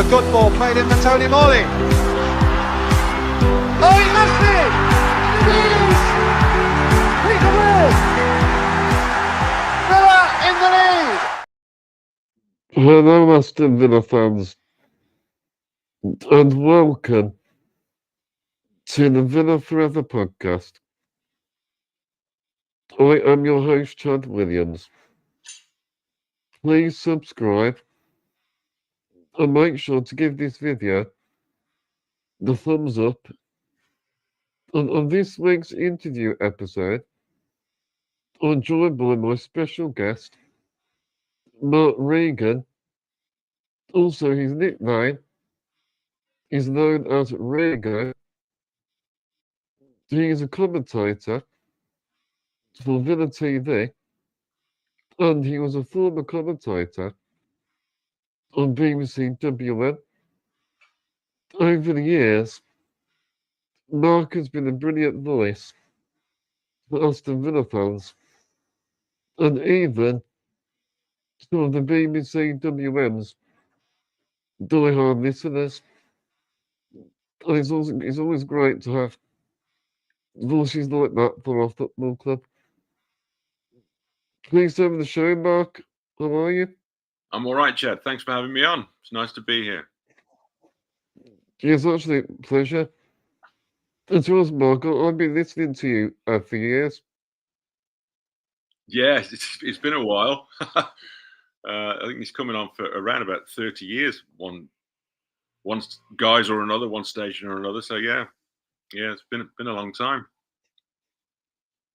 a good ball played in for Tony Morley. Oh, he missed it! It is! Peter Will! Villa in the lead! Hello, Aston Villa fans, and welcome to the Villa Forever podcast. I am your host, Chad Williams. Please subscribe and make sure to give this video the thumbs up. And on this week's interview episode, I'm joined by my special guest, Mark Regan. Also, his nickname is known as Regan. He is a commentator for Villa TV, and he was a former commentator on BBC WM. Over the years, Mark has been a brilliant voice for Aston Villa fans, and even some of the BBC WM's die-hard listeners. And it's always great to have voices like that for our football club. Please over the show, Mark. How are you? I'm all right, Chad. Thanks for having me on. It's nice to be here. It's actually a pleasure. And to us, Mark, I've been listening to you for years. Yeah, it's been a while. I think he's coming on for around about 30 years, one guise or another, one station or another. So yeah, it's been a long time.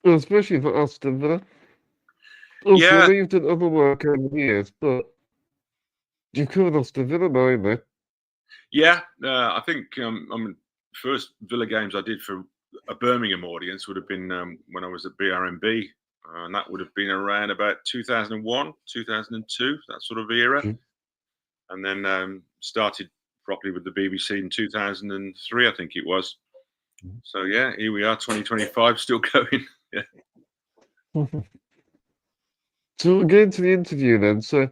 Well, especially for Aston Villa. Also, Yeah. you've done other work over the years, but you covered Aston Villa mainly. Yeah, I think first Villa games I did for a Birmingham audience would have been when I was at BRMB, and that would have been around about 2001, 2002, that sort of era. Mm. And then started properly with the BBC in 2003, I think it was. So yeah, here we are, 2025, still going. Yeah. So we'll get into the interview then. So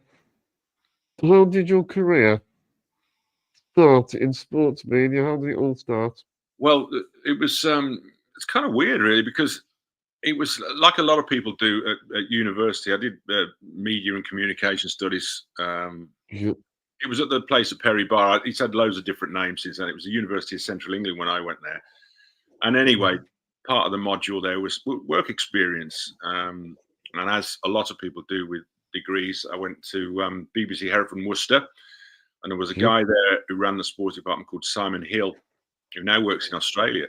how did your career start in sports media? How did it all start? Well, it was it's kind of weird, really, because it was like a lot of people do at university. I did media and communication studies. Yeah. It was at the place at Perry Bar. It's had loads of different names since then. It was the University of Central England when I went there. And anyway, part of the module there was work experience. And as a lot of people do with degrees, I went to BBC Hereford and Worcester. And there was a guy there who ran the sports department called Simon Hill, who now works in Australia.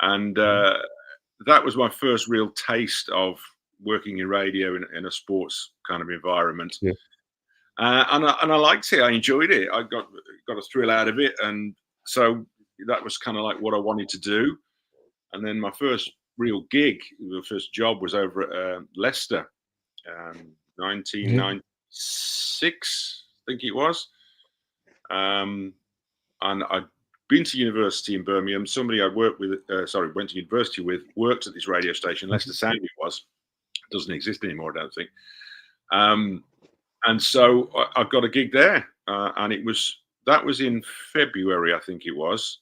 And that was my first real taste of working in radio in a sports kind of environment. Yeah. And I liked it. I enjoyed it. I got a thrill out of it. And so that was kind of like what I wanted to do. And then my first real gig, the first job, was over at Leicester, 1996, I think it was. And I'd been to university in Birmingham. Somebody I went to university with, worked at this radio station, Leicester Sound it was. It doesn't exist anymore, I don't think. And so I got a gig there, and that was in February, I think it was.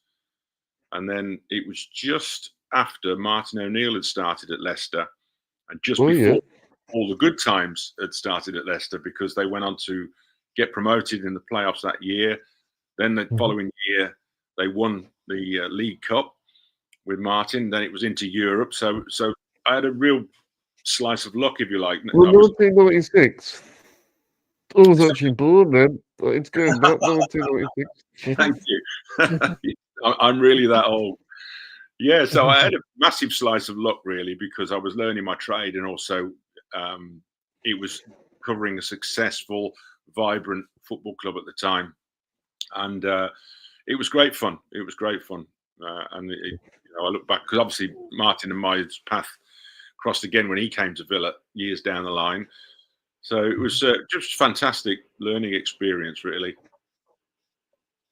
And then it was just after Martin O'Neill had started at Leicester, and just before all the good times had started at Leicester, because they went on to get promoted in the playoffs that year. Then the following year, they won the League Cup with Martin. Then it was into Europe. So I had a real slice of luck, if you like. Well, 1996. I was actually born then, but it's going back 1996. Thank you. I'm really that old. Yeah, so I had a massive slice of luck, really, because I was learning my trade, and also it was covering a successful, vibrant football club at the time. And it was great fun. It was great fun. And I look back, because obviously Martin and my path crossed again when he came to Villa years down the line. So it was just fantastic learning experience, really.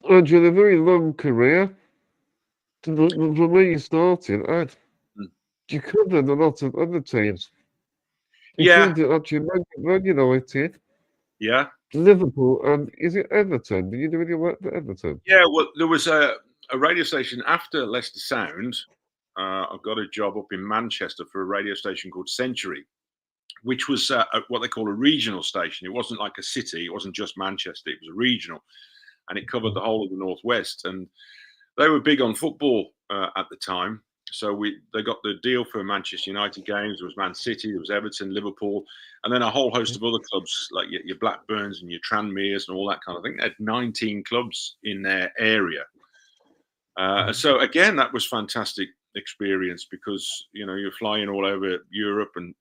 And you had a very long career. From where you started, you covered a lot of other teams. Yeah. Including actually Man United. Yeah. Liverpool, and is it Everton? Did you do any work for Everton? Yeah, well, there was a radio station after Leicester Sound. I got a job up in Manchester for a radio station called Century, which was what they call a regional station. It wasn't like a city. It wasn't just Manchester. It was a regional, and it covered the whole of the Northwest. And they were big on football at the time. So they got the deal for Manchester United games. There was Man City, there was Everton, Liverpool, and then a whole host of other clubs like your Blackburns and your Tranmeres and all that kind of thing. They had 19 clubs in their area. So again, that was fantastic experience because you're flying all over Europe and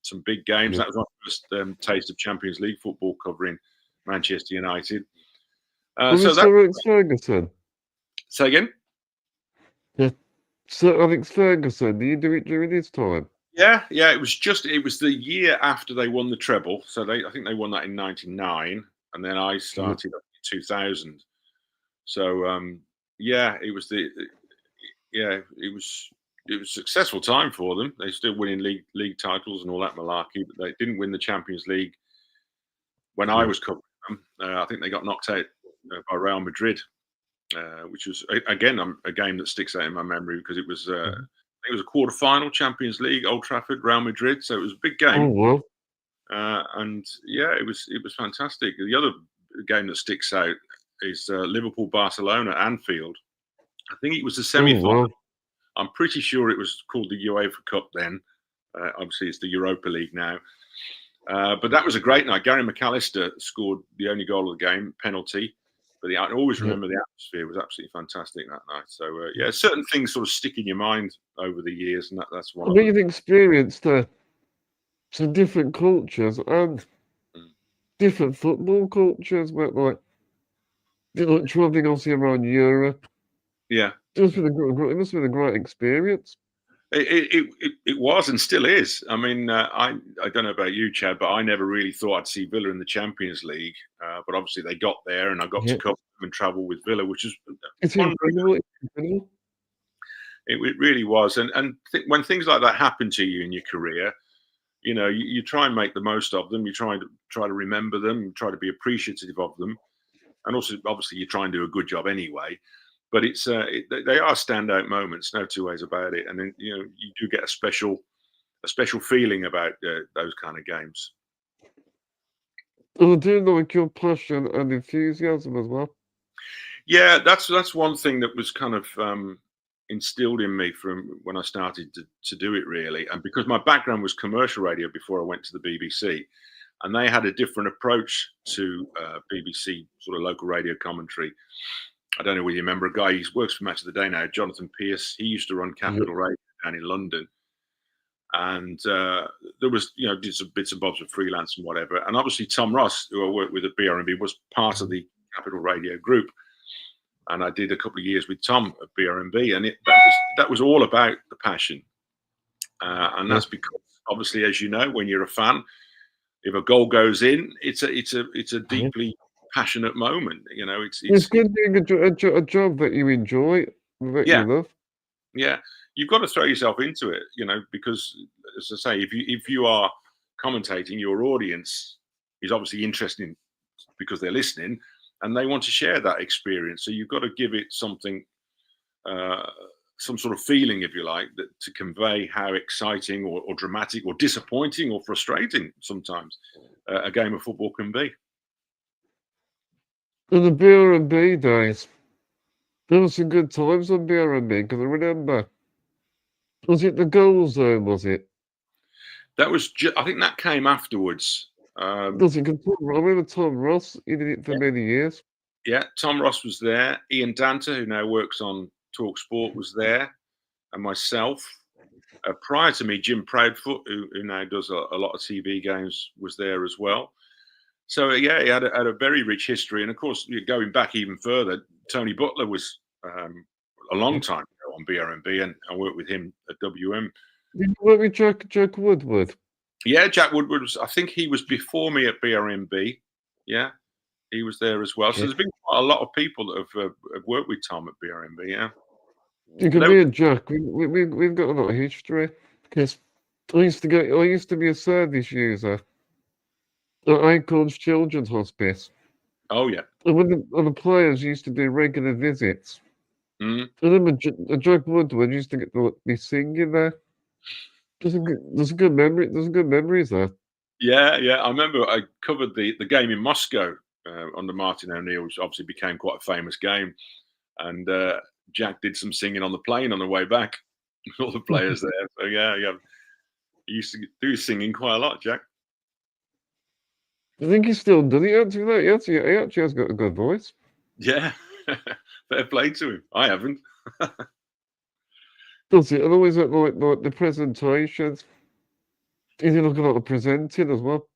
some big games. That was my first taste of Champions League football covering Manchester United. So Sir Alex Ferguson. Say again? Yeah. Sir Alex Ferguson, did you do it during his time? Yeah. It was the year after they won the treble. So I think they won that in '99, and then I started in 2000. So it was it was a successful time for them. They're still winning league titles and all that malarkey, but they didn't win the Champions League when I was covering them. I think they got knocked out by Real Madrid, which was again a game that sticks out in my memory because it was it was a quarter-final Champions League, Old Trafford, Real Madrid. So it was a big game. Oh, wow. And it was fantastic. The other game that sticks out is Liverpool Barcelona Anfield. I think it was the semi-final. Oh, wow. I'm pretty sure it was called the UEFA Cup then. Obviously, it's the Europa League now. But that was a great night. Gary McAllister scored the only goal of the game, penalty. But I always remember the atmosphere was absolutely fantastic that night. So, certain things sort of stick in your mind over the years, and that's one of them. You've experienced some different cultures and different football cultures, but like traveling obviously around Europe. Yeah. It must have been a great experience. It was and still is. I mean, I don't know about you, Chad, but I never really thought I'd see Villa in the Champions League. But obviously they got there, and I got to come and travel with Villa, which is incredible. It really was. And when things like that happen to you in your career, you try and make the most of them. You try to remember them, you try to be appreciative of them, and also obviously you try and do a good job anyway. But they are standout moments, no two ways about it. And then you do get a special feeling about those kind of games. I do like your passion and enthusiasm as well. Yeah, that's one thing that was kind of instilled in me from when I started to do it, really. And because my background was commercial radio before I went to the BBC, and they had a different approach to BBC sort of local radio commentary. I don't know whether you remember a guy, he works for Match of the Day now, Jonathan Pierce. He used to run Capital Radio down in London. And there was, did some bits and bobs of freelance and whatever. And obviously Tom Ross, who I worked with at BRMB, was part of the Capital Radio group. And I did a couple of years with Tom at BRMB. And that was all about the passion. And that's because, obviously, as you know, when you're a fan, if a goal goes in, it's a deeply passionate moment. It's good doing a job that you enjoy, that you love. Yeah, you've got to throw yourself into it, because, as I say, if you are commentating, your audience is obviously interested because they're listening and they want to share that experience. So you've got to give it something, some sort of feeling, if you like, to convey how exciting or dramatic or disappointing or frustrating sometimes a game of football can be. In the BRMB days, there were some good times on BRMB because I remember, was it the Goal Zone, was it? That was, I think that came afterwards. I remember Tom Ross, he did it for many years. Yeah, Tom Ross was there. Ian Danter, who now works on Talk Sport, was there, and myself. Prior to me, Jim Proudfoot, who now does a lot of TV games, was there as well. So, he had a very rich history. And, of course, going back even further, Tony Butler was a long time ago on BRMB, and I worked with him at WM. Did you work with Jack Woodward? Yeah, Jack Woodward I think he was before me at BRMB. Yeah, he was there as well. So there's been quite a lot of people that have worked with Tom at BRMB, yeah. You can be a Jack. We've got a lot of history. Because I used to be a service user at Acorns Children's Hospice. Oh yeah. And when the players used to do regular visits, Mm. I remember Jack Woodward used to be singing there. There's a good memory. There's good memories there. Yeah, yeah. I remember I covered the game in Moscow under Martin O'Neill, which obviously became quite a famous game. And Jack did some singing on the plane on the way back. All the players there. So yeah, yeah. He used to do singing quite a lot, Jack. I think he still does. He actually has got a good voice. Yeah. Fair play to him. I haven't. Does he? And always at like the presentations. Is he looking at the presenting as well?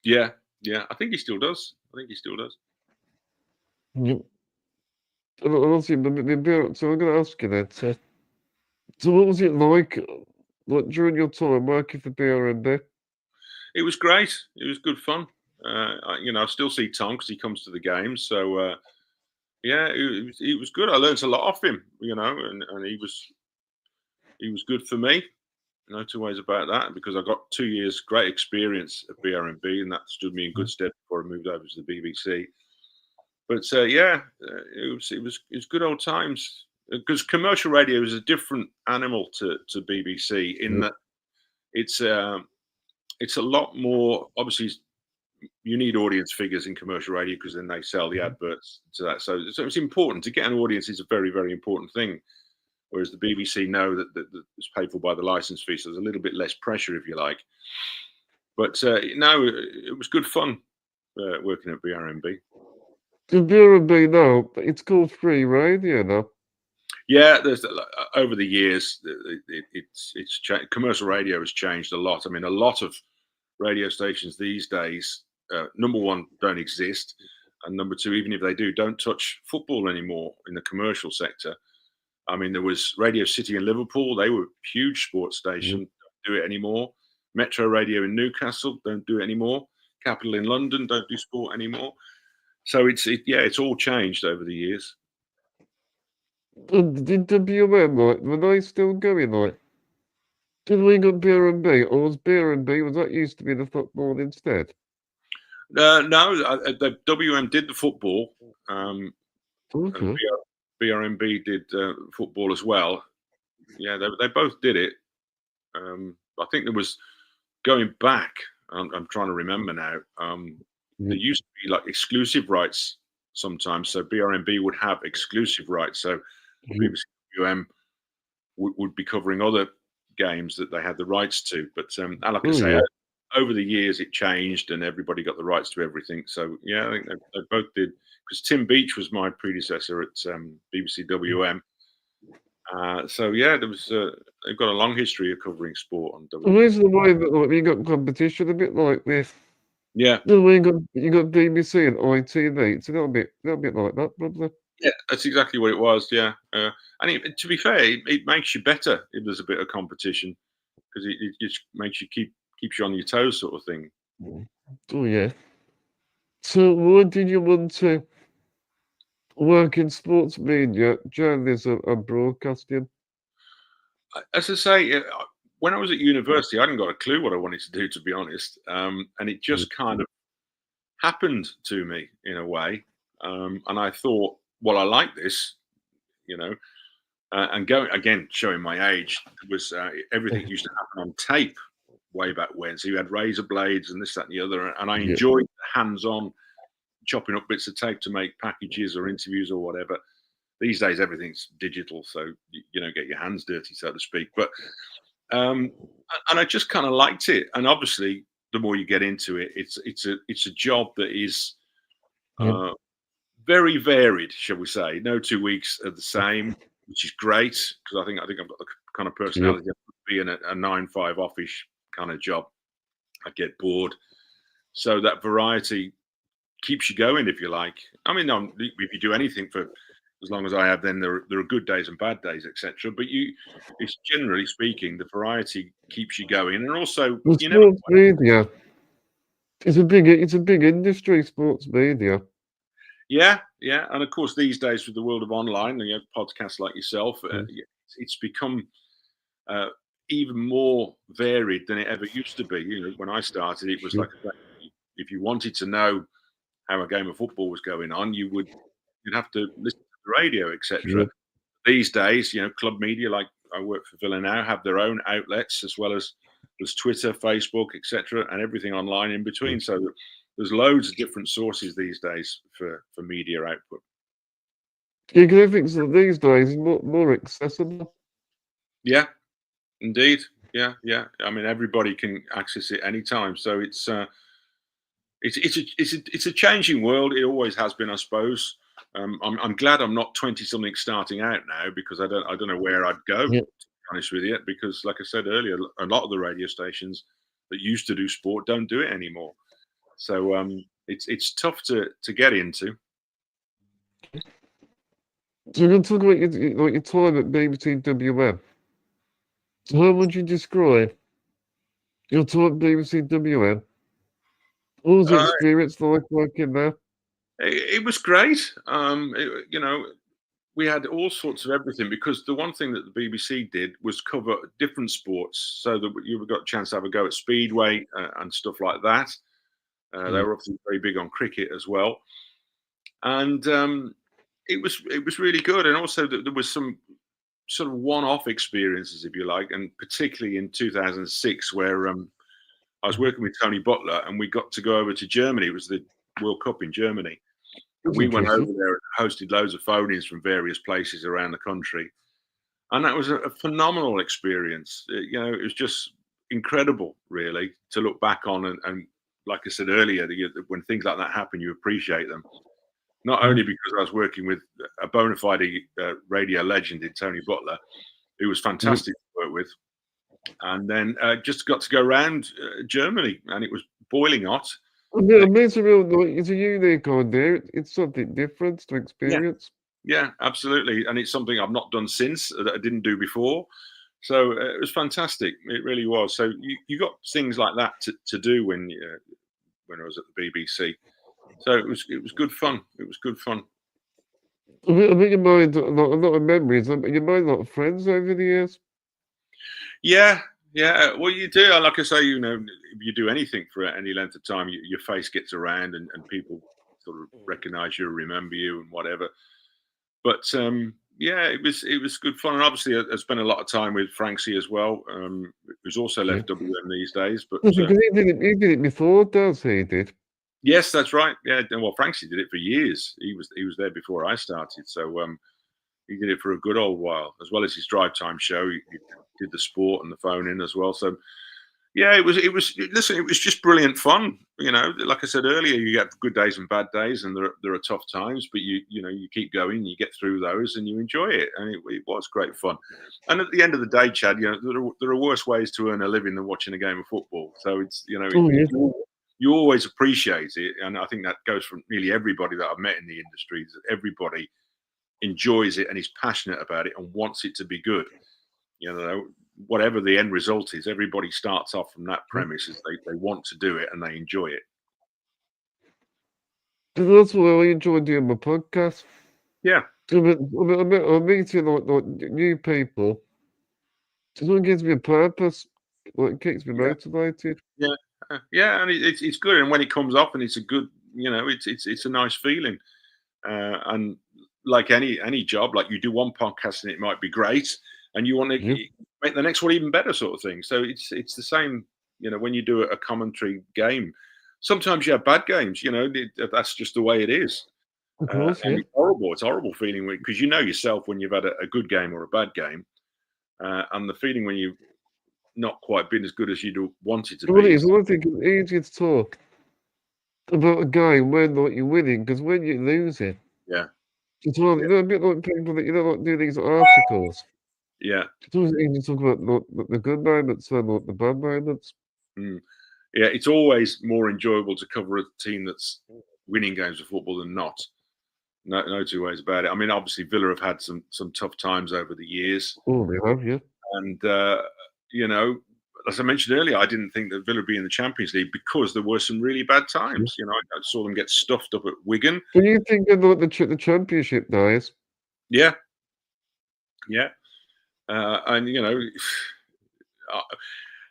Yeah, yeah. I think he still does. Yep. And honestly, so I'm going to ask you then, so what was it like during your time working for BRMB? It was great. It was good fun. I still see Tom because he comes to the games. So yeah, it was good. I learned a lot off him, and he was good for me. No two ways about that, because I got 2 years great experience at BRMB, and that stood me in good stead before I moved over to the BBC. But yeah, it was good old times, because commercial radio is a different animal to BBC in that it's a lot more. Obviously, you need audience figures in commercial radio because then they sell the adverts to that. So it's important to get an audience. Is a very, very important thing. Whereas the BBC know that it's paid for by the license fee, so there's a little bit less pressure, if you like. But no, it was good fun working at BRMB. The BRMB now, it's called Free Radio now. Yeah, there's over the years, it's changed. Commercial radio has changed a lot. I mean, a lot of radio stations these days, number one, don't exist, and number two, even if they do, don't touch football anymore in the commercial sector. I mean, there was Radio City in Liverpool. They were a huge sports station. Don't do it anymore. Metro Radio in Newcastle, don't do it anymore. Capital in London, don't do sport anymore. So it's all changed over the years. And did WM, were they still going, did we got BRMB, or was BRMB, was that used to be the football instead? No, the WM did the football. Okay. BRMB did football as well. Yeah, they both did it. I think there was, going back, I'm trying to remember now, there used to be like exclusive rights sometimes. So BRMB would have exclusive rights. So BBC WM would be covering other games that they had the rights to. But like I say, over the years it changed and everybody got the rights to everything. So yeah, I think they both did. Because Tim Beach was my predecessor at BBC WM. So yeah, they've got a long history of covering sport on WM. The reason why you got competition a bit like this. Yeah. You got BBC and ITV. It's a little bit like that, probably. Yeah, that's exactly what it was. Yeah, and to be fair, it makes you better if there's a bit of competition, because it just makes you keeps you on your toes, sort of thing. Oh yeah. So why did you want to work in sports media, journalism and broadcasting? As I say, when I was at university, I hadn't got a clue what I wanted to do, to be honest, and it just kind of happened to me in a way, and I thought, well, I like this, and going again, showing my age, was everything used to happen on tape way back when. So you had razor blades and this, that, and the other, and I enjoyed the hands-on chopping up bits of tape to make packages or interviews or whatever. These days, everything's digital, so you don't get your hands dirty, so to speak. But and I just kind of liked it. And obviously, the more you get into it, it's a job that is very varied, shall we say. No 2 weeks are the same, which is great, because I think I've got the kind of personality that would be in a 9-5 office kind of job. I get bored, so that variety keeps you going, if you like. I mean, if you do anything for as long as I have, then there are good days and bad days, etc. But it's generally speaking, the variety keeps you going, and also sports media. It's a big industry, sports media. Yeah, and of course these days with the world of online, you have podcasts like yourself, it's become even more varied than it ever used to be. When I started, it was like if you wanted to know how a game of football was going on, you'd have to listen to the radio, etc. Yeah. These days, club media, like I work for Villa now, have their own outlets as well as Twitter, Facebook, etc., and everything online in between. So there's loads of different sources these days for media output. Yeah, because everything these days is more accessible. Yeah, indeed. Yeah. I mean, everybody can access it anytime. So it's a changing world. It always has been, I suppose. I'm glad I'm not 20-something starting out now, because I don't know where I'd go. Yeah. To be honest with you, because like I said earlier, a lot of the radio stations that used to do sport don't do it anymore. So it's tough to get into. So we're going to talk about your time at BBC WM. How would you describe your time at BBC WM? What was the experience like working there? It was great. We had all sorts of everything, because the one thing that the BBC did was cover different sports, so that you got a chance to have a go at speedway and stuff like that. They were obviously very big on cricket as well, and it was really good. And also there was some sort of one-off experiences, if you like, and particularly in 2006, where I was working with Tony Butler, and we got to go over to Germany. It was the World Cup in Germany. And we went over there and hosted loads of phone-ins from various places around the country. And that was a phenomenal experience. It was just incredible, really, to look back on. And like I said earlier, when things like that happen, you appreciate them. Not only because I was working with a bona fide radio legend in Tony Butler, who was fantastic to work with. And then just got to go around Germany, and it was boiling hot. It's a unique idea. It's something different to experience. Yeah, absolutely. And it's something I've not done since, that I didn't do before. So it was fantastic. It really was. So you got things like that to do when I was at the BBC. So it was good fun. It was good fun. I mean, you made a lot of memories. You made a lot of friends over the years. Yeah. Well, you do. Like I say, if you do anything for any length of time, your face gets around, and people sort of recognise you, remember you, and whatever. But it was good fun. And obviously, I spent a lot of time with Francie as well, who's also left WM these days. But he did it before, does he? Did? Yes, that's right. Yeah, well, Francie did it for years. He was there before I started, so he did it for a good old while, as well as his drive time show. He did the sport and the phone in as well. So yeah, it was. Listen, it was just brilliant fun. Like I said earlier, you get good days and bad days, and there are tough times, but you keep going, you get through those, and you enjoy it. And it was great fun. And at the end of the day, Chad, there are worse ways to earn a living than watching a game of football. So it's you always appreciate it, and I think that goes from nearly everybody that I've met in the industry. That everybody enjoys it and is passionate about it and wants it to be good. Whatever the end result is, everybody starts off from that premise: is they want to do it and they enjoy it. That's why I enjoy doing my podcast. Yeah, I'm meeting like new people. It gives me a purpose. It keeps me motivated. Yeah, and it's good. And when it comes off, and it's a good, it's a nice feeling. And like any job, like you do one podcast and it might be great, and you want to make the next one even better, sort of thing. So it's the same. When you do a commentary game, sometimes you have bad games. That's just the way it is. Of course, and it's horrible. It's a horrible feeling because yourself when you've had a good game or a bad game, and the feeling when you've not quite been as good as you'd want it to be. I think it's easier to talk about a game when you're winning, because when you're losing, it's a bit like people that do these articles. Yeah, it's always easy to talk about the good moments than the bad moments. Yeah, it's always more enjoyable to cover a team that's winning games of football than not. No two ways about it. I mean, obviously Villa have had some tough times over the years. Oh, they have, yeah. And as I mentioned earlier, I didn't think that Villa would be in the Champions League because there were some really bad times. I saw them get stuffed up at Wigan. Do you think about the Championship days? Yeah. And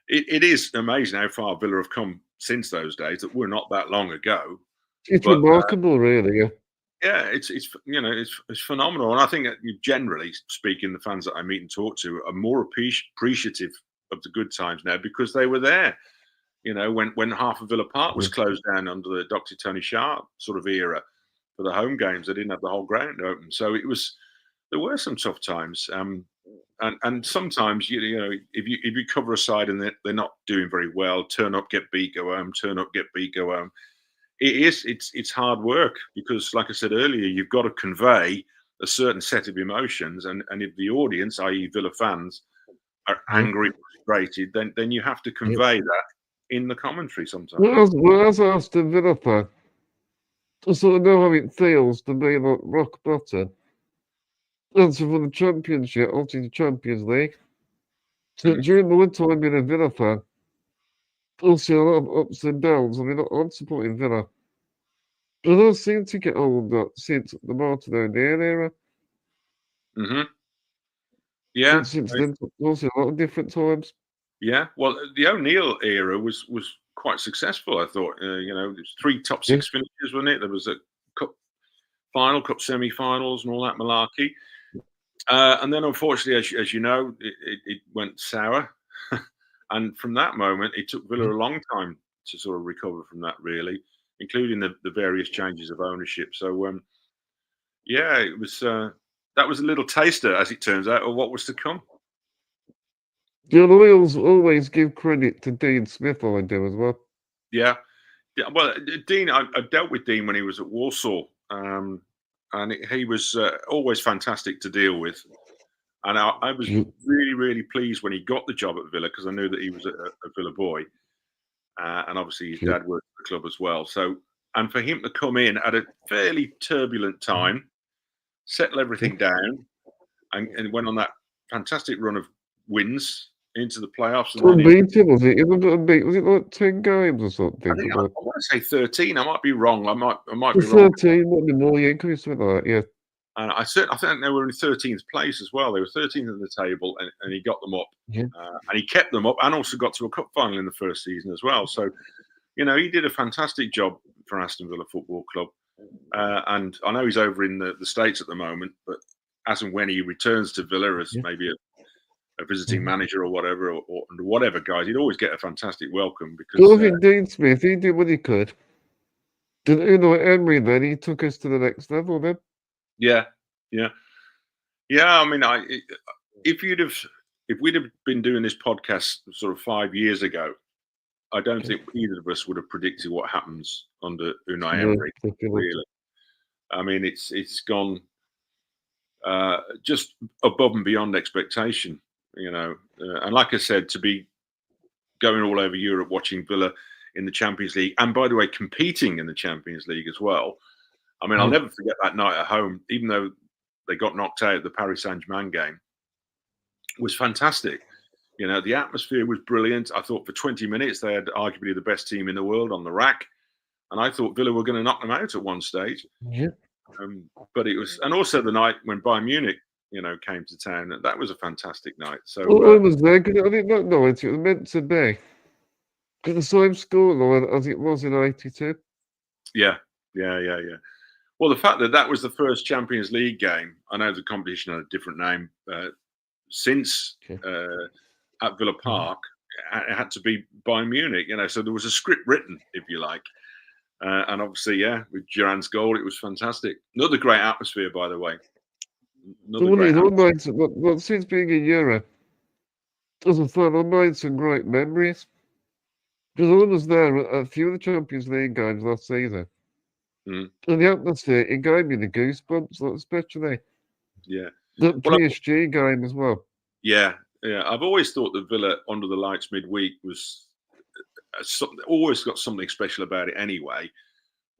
it is amazing how far Villa have come since those days that were not that long ago. It's But, remarkable, really. Yeah. Yeah, it's phenomenal, and I think that generally speaking, the fans that I meet and talk to are more appreciative of the good times now because they were there. When half of Villa Park was closed down under the Dr. Tony Sharp sort of era for the home games, they didn't have the whole ground open, so there were some tough times. And sometimes if you cover a side and they're not doing very well, turn up, get beat, go home, turn up, get beat, go home. It's hard work because, like I said earlier, you've got to convey a certain set of emotions, and if the audience, i.e. Villa fans, are angry, frustrated, then you have to convey that in the commentary sometimes. Well, as an Aston Villa fan, I sort of know how it feels to be like rock bottom. And so for the Championship, obviously the Champions League. So during my time being a Villa fan, also a lot of ups and downs. I mean, I'm supporting Villa. But I don't seem to get older since the Martin O'Neill era. Yeah. And since then, also a lot of different times. Yeah. Well, the O'Neill era was quite successful, I thought. There's 3 top 6 finishes, wasn't it? There was a cup final, cup semi-finals, and all that malarkey. And then, unfortunately, as you know, it went sour. And from that moment, it took Villa a long time to sort of recover from that, really, including the various changes of ownership. So, it was that was a little taster, as it turns out, of what was to come. The Royals always give credit to Dean Smith, I do as well. Yeah. Well, Dean, I dealt with Dean when he was at Walsall, and he was always fantastic to deal with. And I was really, really pleased when he got the job at Villa because I knew that he was a Villa boy. And obviously his dad worked at the club as well. So, and for him to come in at a fairly turbulent time, settle everything down, and went on that fantastic run of wins into the playoffs. And unbeaten, was it? Was it like 10 games or something? I want to say 13. I might be wrong. I might be 13, wrong. 13, might be more, yeah, something like that, yeah. And I think they were in 13th place as well. They were 13th in the table, and he got them up. Yeah. And he kept them up and also got to a cup final in the first season as well. So, he did a fantastic job for Aston Villa Football Club. And I know he's over in the States at the moment, but as and when he returns to Villa as maybe a visiting manager or whatever, or under whatever guise, he'd always get a fantastic welcome. Because I think Dean Smith, he did what he could. Did Emery then, he took us to the next level then. Yeah. I mean, if we'd have been doing this podcast sort of 5 years ago, I don't think either of us would have predicted what happens under Unai Emery. Really, I mean, it's gone just above and beyond expectation. And like I said, to be going all over Europe watching Villa in the Champions League, and by the way, competing in the Champions League as well. I mean, I'll never forget that night at home, even though they got knocked out the Paris Saint-Germain game. It was fantastic. The atmosphere was brilliant. I thought for 20 minutes they had arguably the best team in the world on the rack. And I thought Villa were going to knock them out at one stage. Yeah. But it was, and also the night when Bayern Munich, came to town. That was a fantastic night. So I was there because I didn't know it was meant to be. Because the same scoreline as it was in '82. Yeah. Well, the fact that was the first Champions League game, I know the competition had a different name since at Villa Park, it had to be Bayern Munich, so there was a script written, if you like. And obviously, with Duran's goal, it was fantastic. Another great atmosphere, by the way. Since being in Europe, as a fan, I made some great memories. Because I was there at a few of the Champions League games last season. And the atmosphere, it gave me the goosebumps, especially the PSG game as well. Yeah. I've always thought that Villa under the lights midweek was always got something special about it anyway.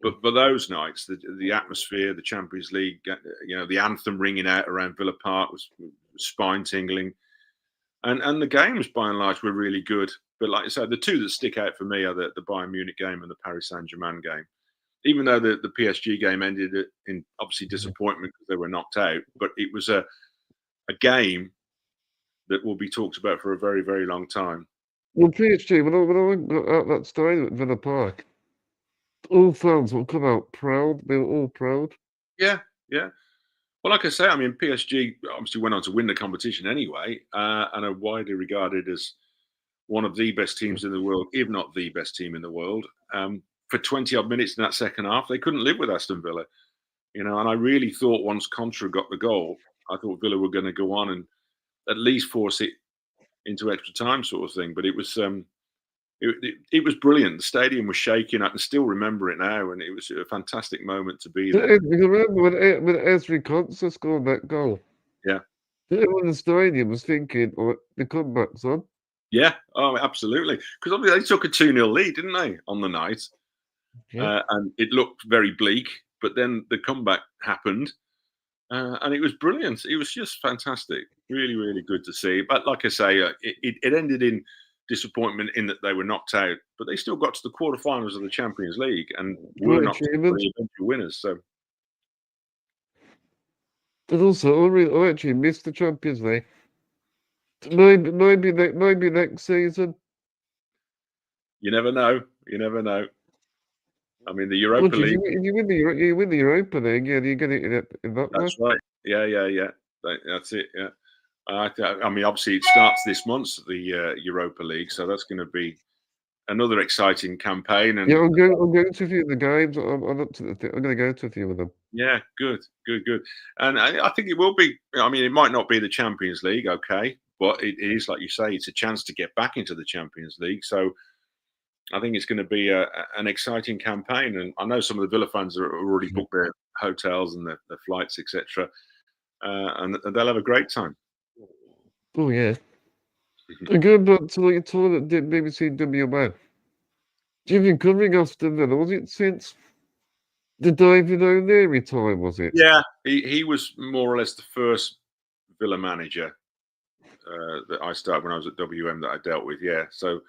But for those nights, the atmosphere, the Champions League, the anthem ringing out around Villa Park was spine tingling. And the games, by and large, were really good. But like I said, the two that stick out for me are the Bayern Munich game and the Paris Saint-Germain game. Even though the PSG game ended in obviously disappointment because they were knocked out, but it was a game that will be talked about for a very, very long time. Well, PSG, when I got out that stadium at Villa Park, all fans will come out proud. They were all proud. Yeah, yeah. Well, like I say, I mean, PSG obviously went on to win the competition anyway, and are widely regarded as one of the best teams in the world, if not the best team in the world. For 20 odd minutes in that second half, they couldn't live with Aston Villa, and I really thought once Contra got the goal, I thought Villa were going to go on and at least force it into extra time, sort of thing. But it was it was brilliant. The stadium was shaking. I can still remember it now, and it was a fantastic moment to be there. You remember when Esri Konsa scored that goal? Yeah. Everyone in the stadium was thinking, "Oh, the comeback's on." Yeah, oh, absolutely. Because obviously they took a 2-0 lead, didn't they, on the night? Yeah. And it looked very bleak, but then the comeback happened, and it was brilliant. It was just fantastic. Really, really good to see. But like I say, it ended in disappointment in that they were knocked out, but they still got to the quarterfinals of the Champions League and were Great not the achievement. eventual winners. So And also, I actually missed the Champions League. Maybe next season. you never know. You never know. I mean, the Europa Well, League. you win the Europa League, yeah, you get it in that way. That's right. Yeah. That's it. Yeah. I mean, obviously, it starts this month, the Europa League, so that's going to be another exciting campaign. And Yeah, I'm going to a few of the games. I'm up to I'm going to go to a few of them. yeah, good. And I think it will be. I mean, it might not be the Champions League, okay, but it is, like you say, it's a chance to get back into the Champions League. So I think it's going to be an exciting campaign. And I know some of the Villa fans are already booked their hotels and their flights, etc. And they'll have a great time. Oh yeah. Going back to what you told at BBC WM. Do you think covering Aston Villa, was it since the David O'Leary time, was it? Yeah, he was more or less the first Villa manager that I started when I was at WM that I dealt with. Yeah, so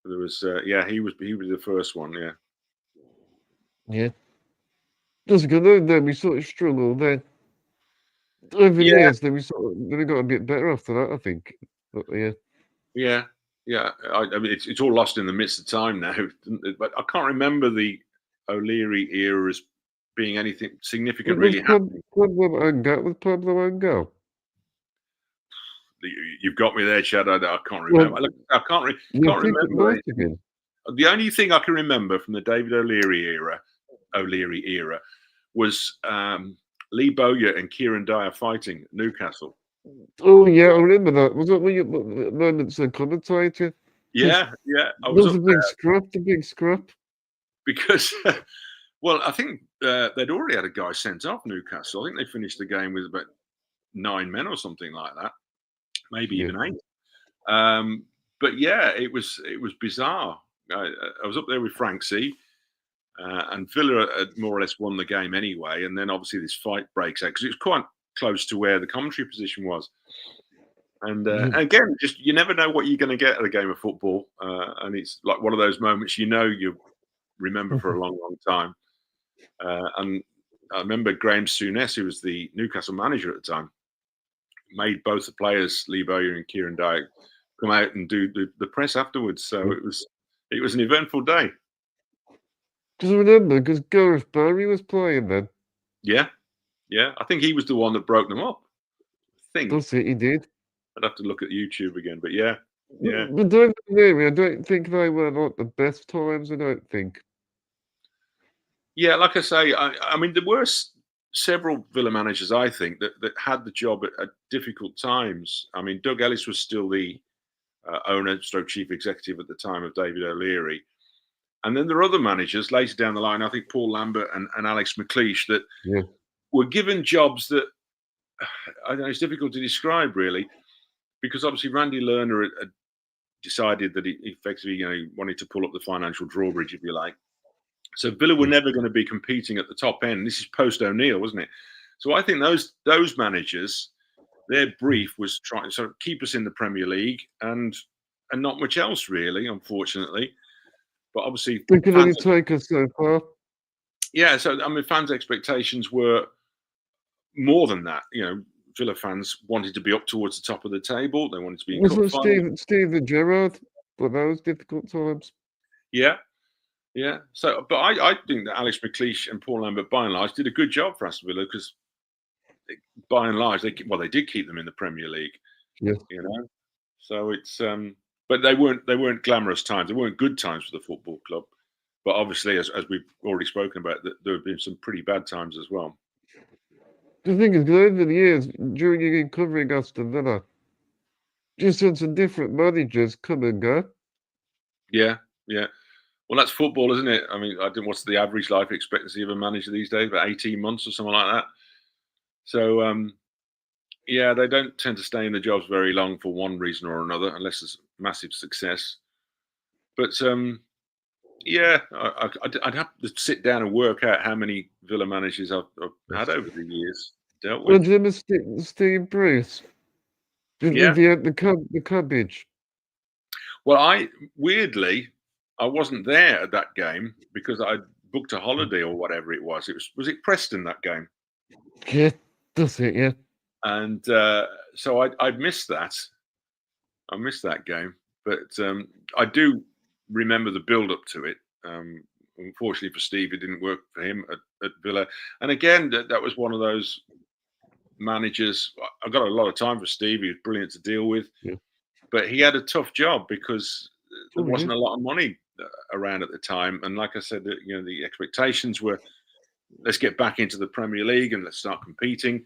there was he was the first one. Yeah. Yeah. Just because then we sort of struggled then. Over the Yeah. years, then we got a bit better after that, I think. But, yeah. Yeah. I mean, it's all lost in the midst of time now. But I can't remember the O'Leary era as being anything significant. Really happening. With Pablo Angel. You've got me there, Chad. I can't remember. Well, I can't remember. The only thing I can remember from the David O'Leary era was Lee Bowyer and Kieran Dyer fighting at Newcastle. Oh yeah, I remember that. Was that when you moments of Commentator? Yeah. I was a big scrap. Because, well, I think they'd already had a guy sent off Newcastle. I think they finished the game with about 9 men or something like that, maybe even 8. But yeah, it was bizarre. I was up there with Frank C. And Villa had more or less won the game anyway. And then obviously this fight breaks out because it was quite close to where the commentary position was. And again, just you never know what you're going to get at a game of football. And it's like one of those moments you remember for a long, long time. And I remember Graham Souness, who was the Newcastle manager at the time, made both the players, Lee Bowyer and Kieran Dyer, come out and do the press afterwards. So it was an eventful day. Because I remember, because Gareth Barry was playing then. Yeah. I think he was the one that broke them up. I think. That's it, he did. I'd have to look at YouTube again, but yeah. But I don't think they were like the best times, I don't think. Yeah, like I say, I mean, there were several Villa managers, I think, that had the job at difficult times. I mean, Doug Ellis was still the owner, chief executive at the time of David O'Leary. And then there are other managers later down the line, I think Paul Lambert and Alex McLeish, that were given jobs that, I don't know, it's difficult to describe really, because obviously Randy Lerner had decided that he effectively, wanted to pull up the financial drawbridge, if you like. So Villa were never going to be competing at the top end. This is post O'Neill, wasn't it? So I think those managers, their brief was trying to sort of keep us in the Premier League and not much else really, unfortunately. But obviously, they can only take us so far. Yeah, so I mean, fans' expectations were more than that. Villa fans wanted to be up towards the top of the table. They wanted to be. Wasn't Steven Gerrard? for those difficult times. Yeah. Yeah. So, but I think that Alex McLeish and Paul Lambert, by and large, did a good job for Aston Villa because, by and large, they did keep them in the Premier League. Yes. You know, so it's but they weren't glamorous times. They weren't good times for the football club. But obviously, as we've already spoken about, there have been some pretty bad times as well. The thing is, over the years, during your covering Aston Villa, just had some different managers come and go. Yeah, yeah. Well, that's football, isn't it? I mean, I don't know what's the average life expectancy of a manager these days, about 18 months or something like that. So, yeah, they don't tend to stay in the jobs very long for one reason or another, unless there's massive success. But yeah, I'd have to sit down and work out how many Villa managers I've had over the years dealt Well, with. Jim Steve Bruce. Yeah. The cabbage. Well, weirdly, I wasn't there at that game because I booked a holiday or whatever it was. Was it Preston, that game? Yeah, that's it, yeah. And so I missed that. I missed that game. But I do remember the build-up to it. Unfortunately for Steve, it didn't work for him at Villa. And again, that was one of those managers. I've got a lot of time for Steve. He was brilliant to deal with. Yeah. But he had a tough job because there Oh, wasn't yeah. a lot of money around at the time. And like I said, the expectations were, let's get back into the Premier League and let's start competing.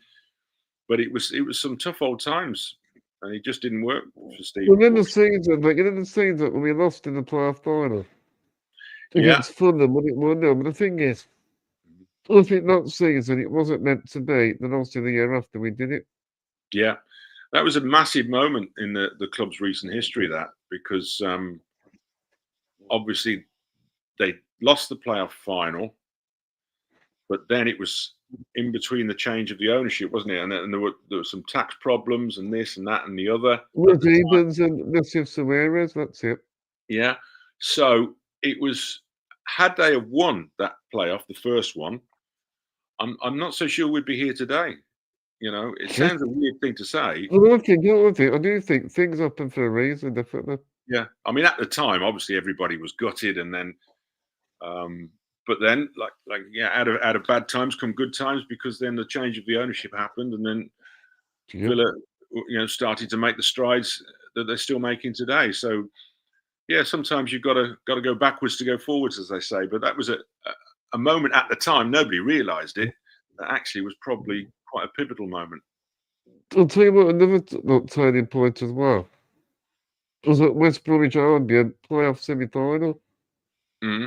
But it was some tough old times, and it just didn't work for Steve. Well, in the season, when we lost in the playoff final against Fulham, when it 1-0. But the thing is, I think that season it wasn't meant to be. Then obviously the year after we did it. Yeah, that was a massive moment in the club's recent history. That because obviously they lost the playoff final, but then it was in between the change of the ownership, wasn't it? And there were some tax problems and this and that and the other. With Evans and Nassif Suarez, that's it. Yeah. So it was, had they have won that playoff, the first one, I'm not so sure we'd be here today. You know, it sounds a weird thing to say. Well, I do think things happen for a reason, definitely. Yeah. I mean, at the time, obviously everybody was gutted, and then but then, out of bad times come good times, because then the change of the ownership happened, and then Villa, started to make the strides that they're still making today. So, yeah, sometimes you've got to go backwards to go forwards, as they say. But that was a moment at the time. Nobody realised it. That actually was probably quite a pivotal moment. I'll tell you what, another turning point as well was at West Bromwich Albion playoff semi-final. Mm-hmm.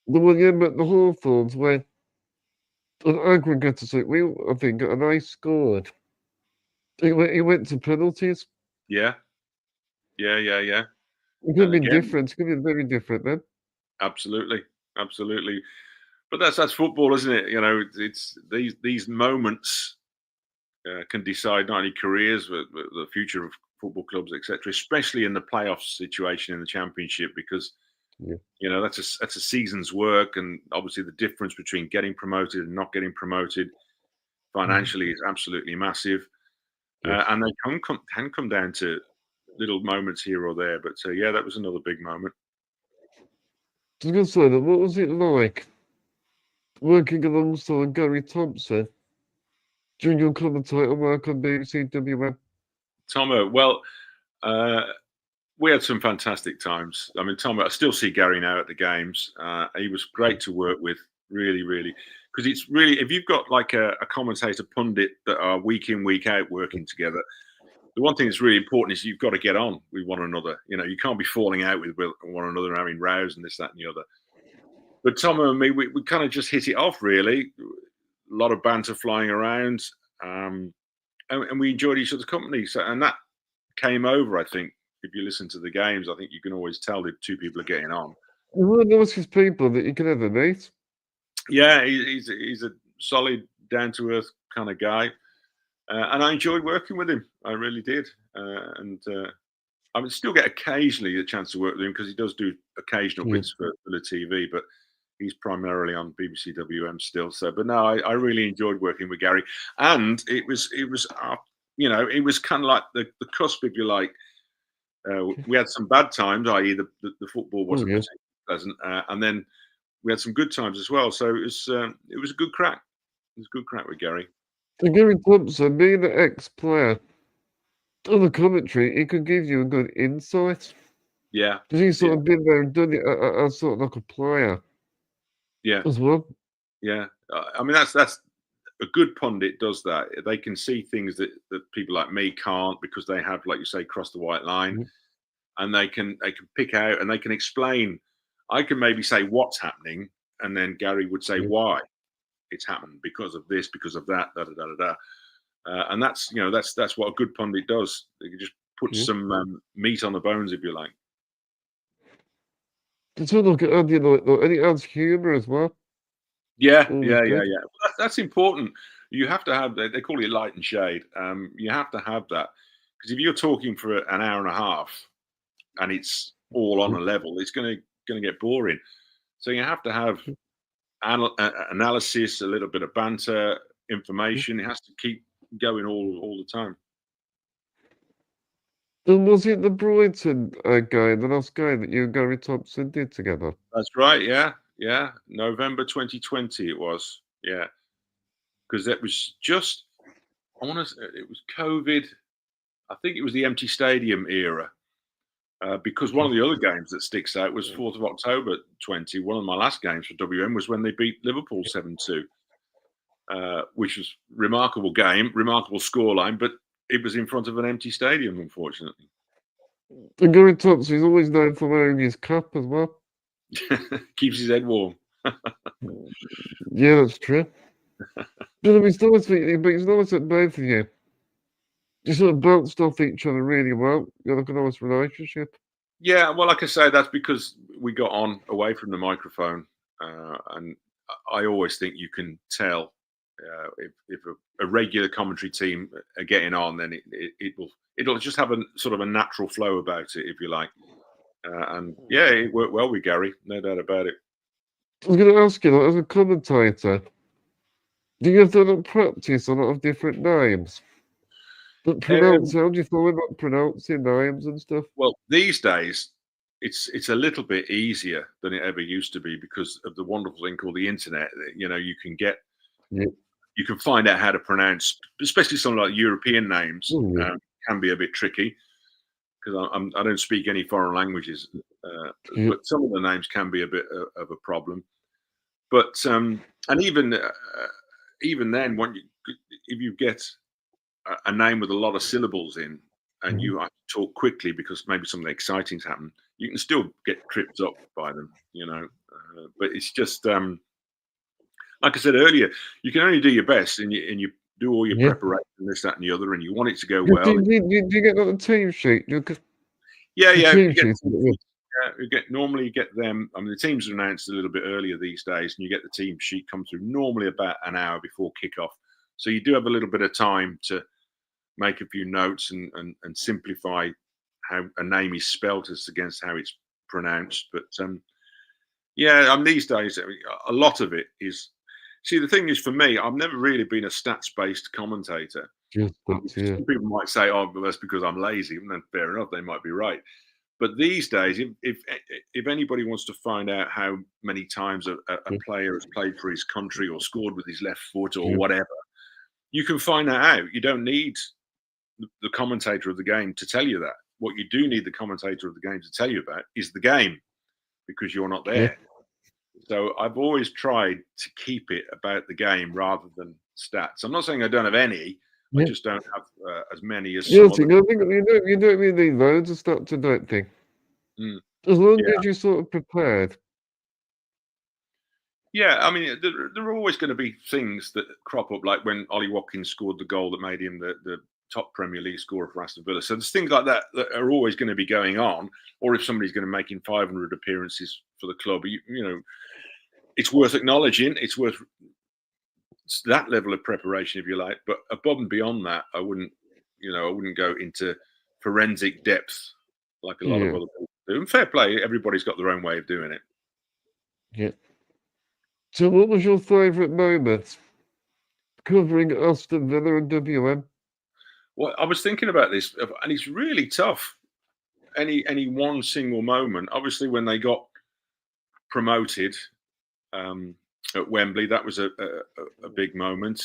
The one at the Hawthorns where an aggregate I think, and I scored. He went to penalties. Yeah. It could have been different. It could have been very different then. Absolutely. But that's football, isn't it? You know, it's these moments can decide not only careers, but the future of football clubs, etc. Especially in the playoff situation in the Championship, because that's a season's work, and obviously the difference between getting promoted and not getting promoted financially is absolutely massive, and they can come down to little moments here or there. But that was another big moment. I was going to say that. What was it like working alongside Gary Thompson during your commentator work on BBC WM? Tomo, well, we had some fantastic times. I mean, Tomo, I still see Gary now at the games. He was great to work with, really, because it's really, if you've got like a commentator pundit that are week in, week out working together, the one thing that's really important is you've got to get on with one another. You know, you can't be falling out with one another and having rows and this, that, and the other. But Tomo and me, we kind of just hit it off, really. A lot of banter flying around, and we enjoyed each other's company. So, and that came over, I think. If you listen to the games, I think you can always tell that two people are getting on. One of the nicest people that you can ever meet. Yeah, he's a solid, down-to-earth kind of guy. And I enjoyed working with him. I really did. I would still get occasionally a chance to work with him, because he does do occasional bits for the TV, but he's primarily on BBC WM still. So, but no, I really enjoyed working with Gary, and it was kind of like the cusp, if you like. We had some bad times, i.e., the football wasn't yeah. particularly pleasant, and then we had some good times as well. So it was a good crack. It was a good crack with Gary. And Gary Thompson, being an ex-player, on the commentary, he could give you a good insight. Yeah, Because he's sort of been there and done it as sort of like a player yeah, as well. yeah. I mean, that's a good pundit does that. They can see things that people like me can't because they have, like you say, crossed the white line, Mhm. and they can pick out and they can explain. I can maybe say what's happening, and then Gary would say Yeah. why it's happened, because of this, because of that, da da da da. And that's that's what a good pundit does. They can just put Yeah. some meat on the bones, if you like. It's sort of like, and he adds humour as well. Yeah, Always yeah, yeah, good. yeah. Well, that's important. You have to have. They call it light and shade. You have to have that, because if you're talking for an hour and a half and it's all on a level, it's going to get boring. So you have to have analysis, a little bit of banter, information. It has to keep going all the time. And was it the Brighton game, the last game that you and Gary Thompson did together? That's right. Yeah, yeah. November 2020 it was. Yeah, because it was just. I want to. It was COVID. I think it was the empty stadium era. Because one of the other games that sticks out was 4th of October 20. One of my last games for WM was when they beat Liverpool 7-2, which was remarkable game, remarkable scoreline, but it was in front of an empty stadium, unfortunately. And Gary Thompson is always known for wearing his cap as well. Keeps his head warm. Yeah, that's true. But it's nice that both of you sort of bounced off each other really well. You had like a nice relationship. Yeah, well, like I say, that's because we got on away from the microphone, and I always think you can tell if a regular commentary team are getting on, then it'll just have a sort of a natural flow about it, if you like. And yeah, it worked well with Gary, no doubt about it. I was going to ask you, like, as a commentator, do you have to practice a lot of different names? But how do you find like pronouncing names and stuff? Well, these days, it's a little bit easier than it ever used to be because of the wonderful thing called the internet. You know, you can get, Yeah. you can find out how to pronounce, especially some like European names, can be a bit tricky because I don't speak any foreign languages, Yeah. but some of the names can be a bit of a problem. But and even then, if you get a name with a lot of syllables in, and you have to talk quickly because maybe something exciting's happened, you can still get tripped up by them, you know. But it's just like I said earlier, you can only do your best, and you do all your preparation, this, that, and the other, and you want it to go well. Do you get like a team sheet? Yeah. Team Normally you get them. I mean, the teams are announced a little bit earlier these days, and you get the team sheet come through normally about an hour before kickoff. So you do have a little bit of time to make a few notes and simplify how a name is spelt as against how it's pronounced. But yeah, these days a lot of it is. See, the thing is, for me, I've never really been a stats-based commentator. Some people might say, "Oh, but that's because I'm lazy." And then fair enough, they might be right. But these days, if anybody wants to find out how many times a player has played for his country or scored with his left foot or whatever, you can find that out. You don't need the commentator of the game to tell you that. What you do need the commentator of the game to tell you about is the game, because you're not there. So I've always tried to keep it about the game rather than stats. I'm not saying I don't have any. I just don't have as many as some other. You don't really need loads of stats, I don't think. As long as you're sort of prepared. Yeah, I mean, there are always going to be things that crop up, like when Ollie Watkins scored the goal that made him the top Premier League scorer for Aston Villa. So there's things like that that are always going to be going on. Or if somebody's going to make 500 appearances for the club, you know, it's worth acknowledging. It's worth that level of preparation, if you like. But above and beyond that, I wouldn't go into forensic depth like a lot of other people do. And fair play, everybody's got their own way of doing it. Yeah. So what was your favourite moment covering Aston Villa and WM? Well, I was thinking about this, and it's really tough. any one single moment. Obviously, when they got promoted at Wembley, that was a big moment.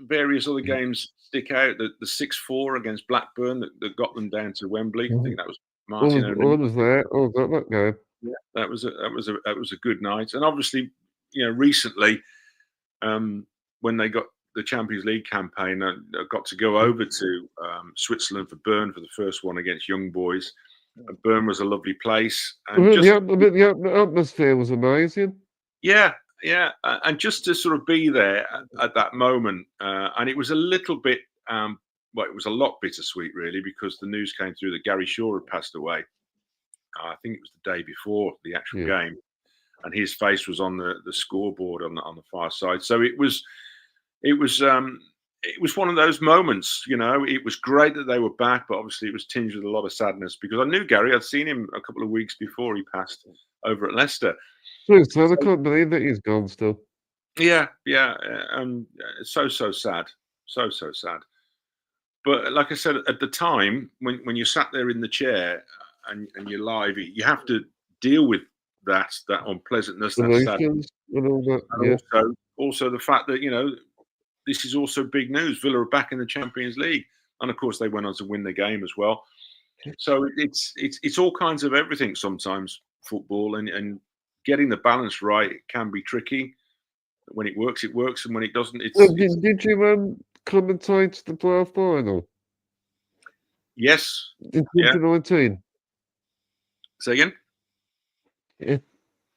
Various other games stick out. The 6-4 against Blackburn that got them down to Wembley. I think that was Martin O'Neill. Was there. Oh, that game. Yeah, that was a good night. And obviously, recently, when they got the Champions League campaign, I got to go over to Switzerland for Bern for the first one against Young Boys. And Bern was a lovely place. And the atmosphere was amazing. Yeah, and just to sort of be there at that moment, and it was a little bit, it was a lot bittersweet, really, because the news came through that Gary Shaw had passed away. I think it was the day before the actual game, and his face was on the scoreboard on the far side. So it was one of those moments. It was great that they were back, but obviously it was tinged with a lot of sadness because I knew Gary. I'd seen him a couple of weeks before he passed over at Leicester. So I can't believe that he's gone still. Yeah, so sad, so sad. But like I said, at the time, when you sat there in the chair and you're live, you have to deal with that unpleasantness, that sadness, and all that. And also the fact that this is also big news. Villa are back in the Champions League, and of course they went on to win the game as well. So it's all kinds of everything sometimes, football, and getting the balance right can be tricky. When it works, and when it doesn't, did you commentate the playoff final? Yes. In 2019. Say again? In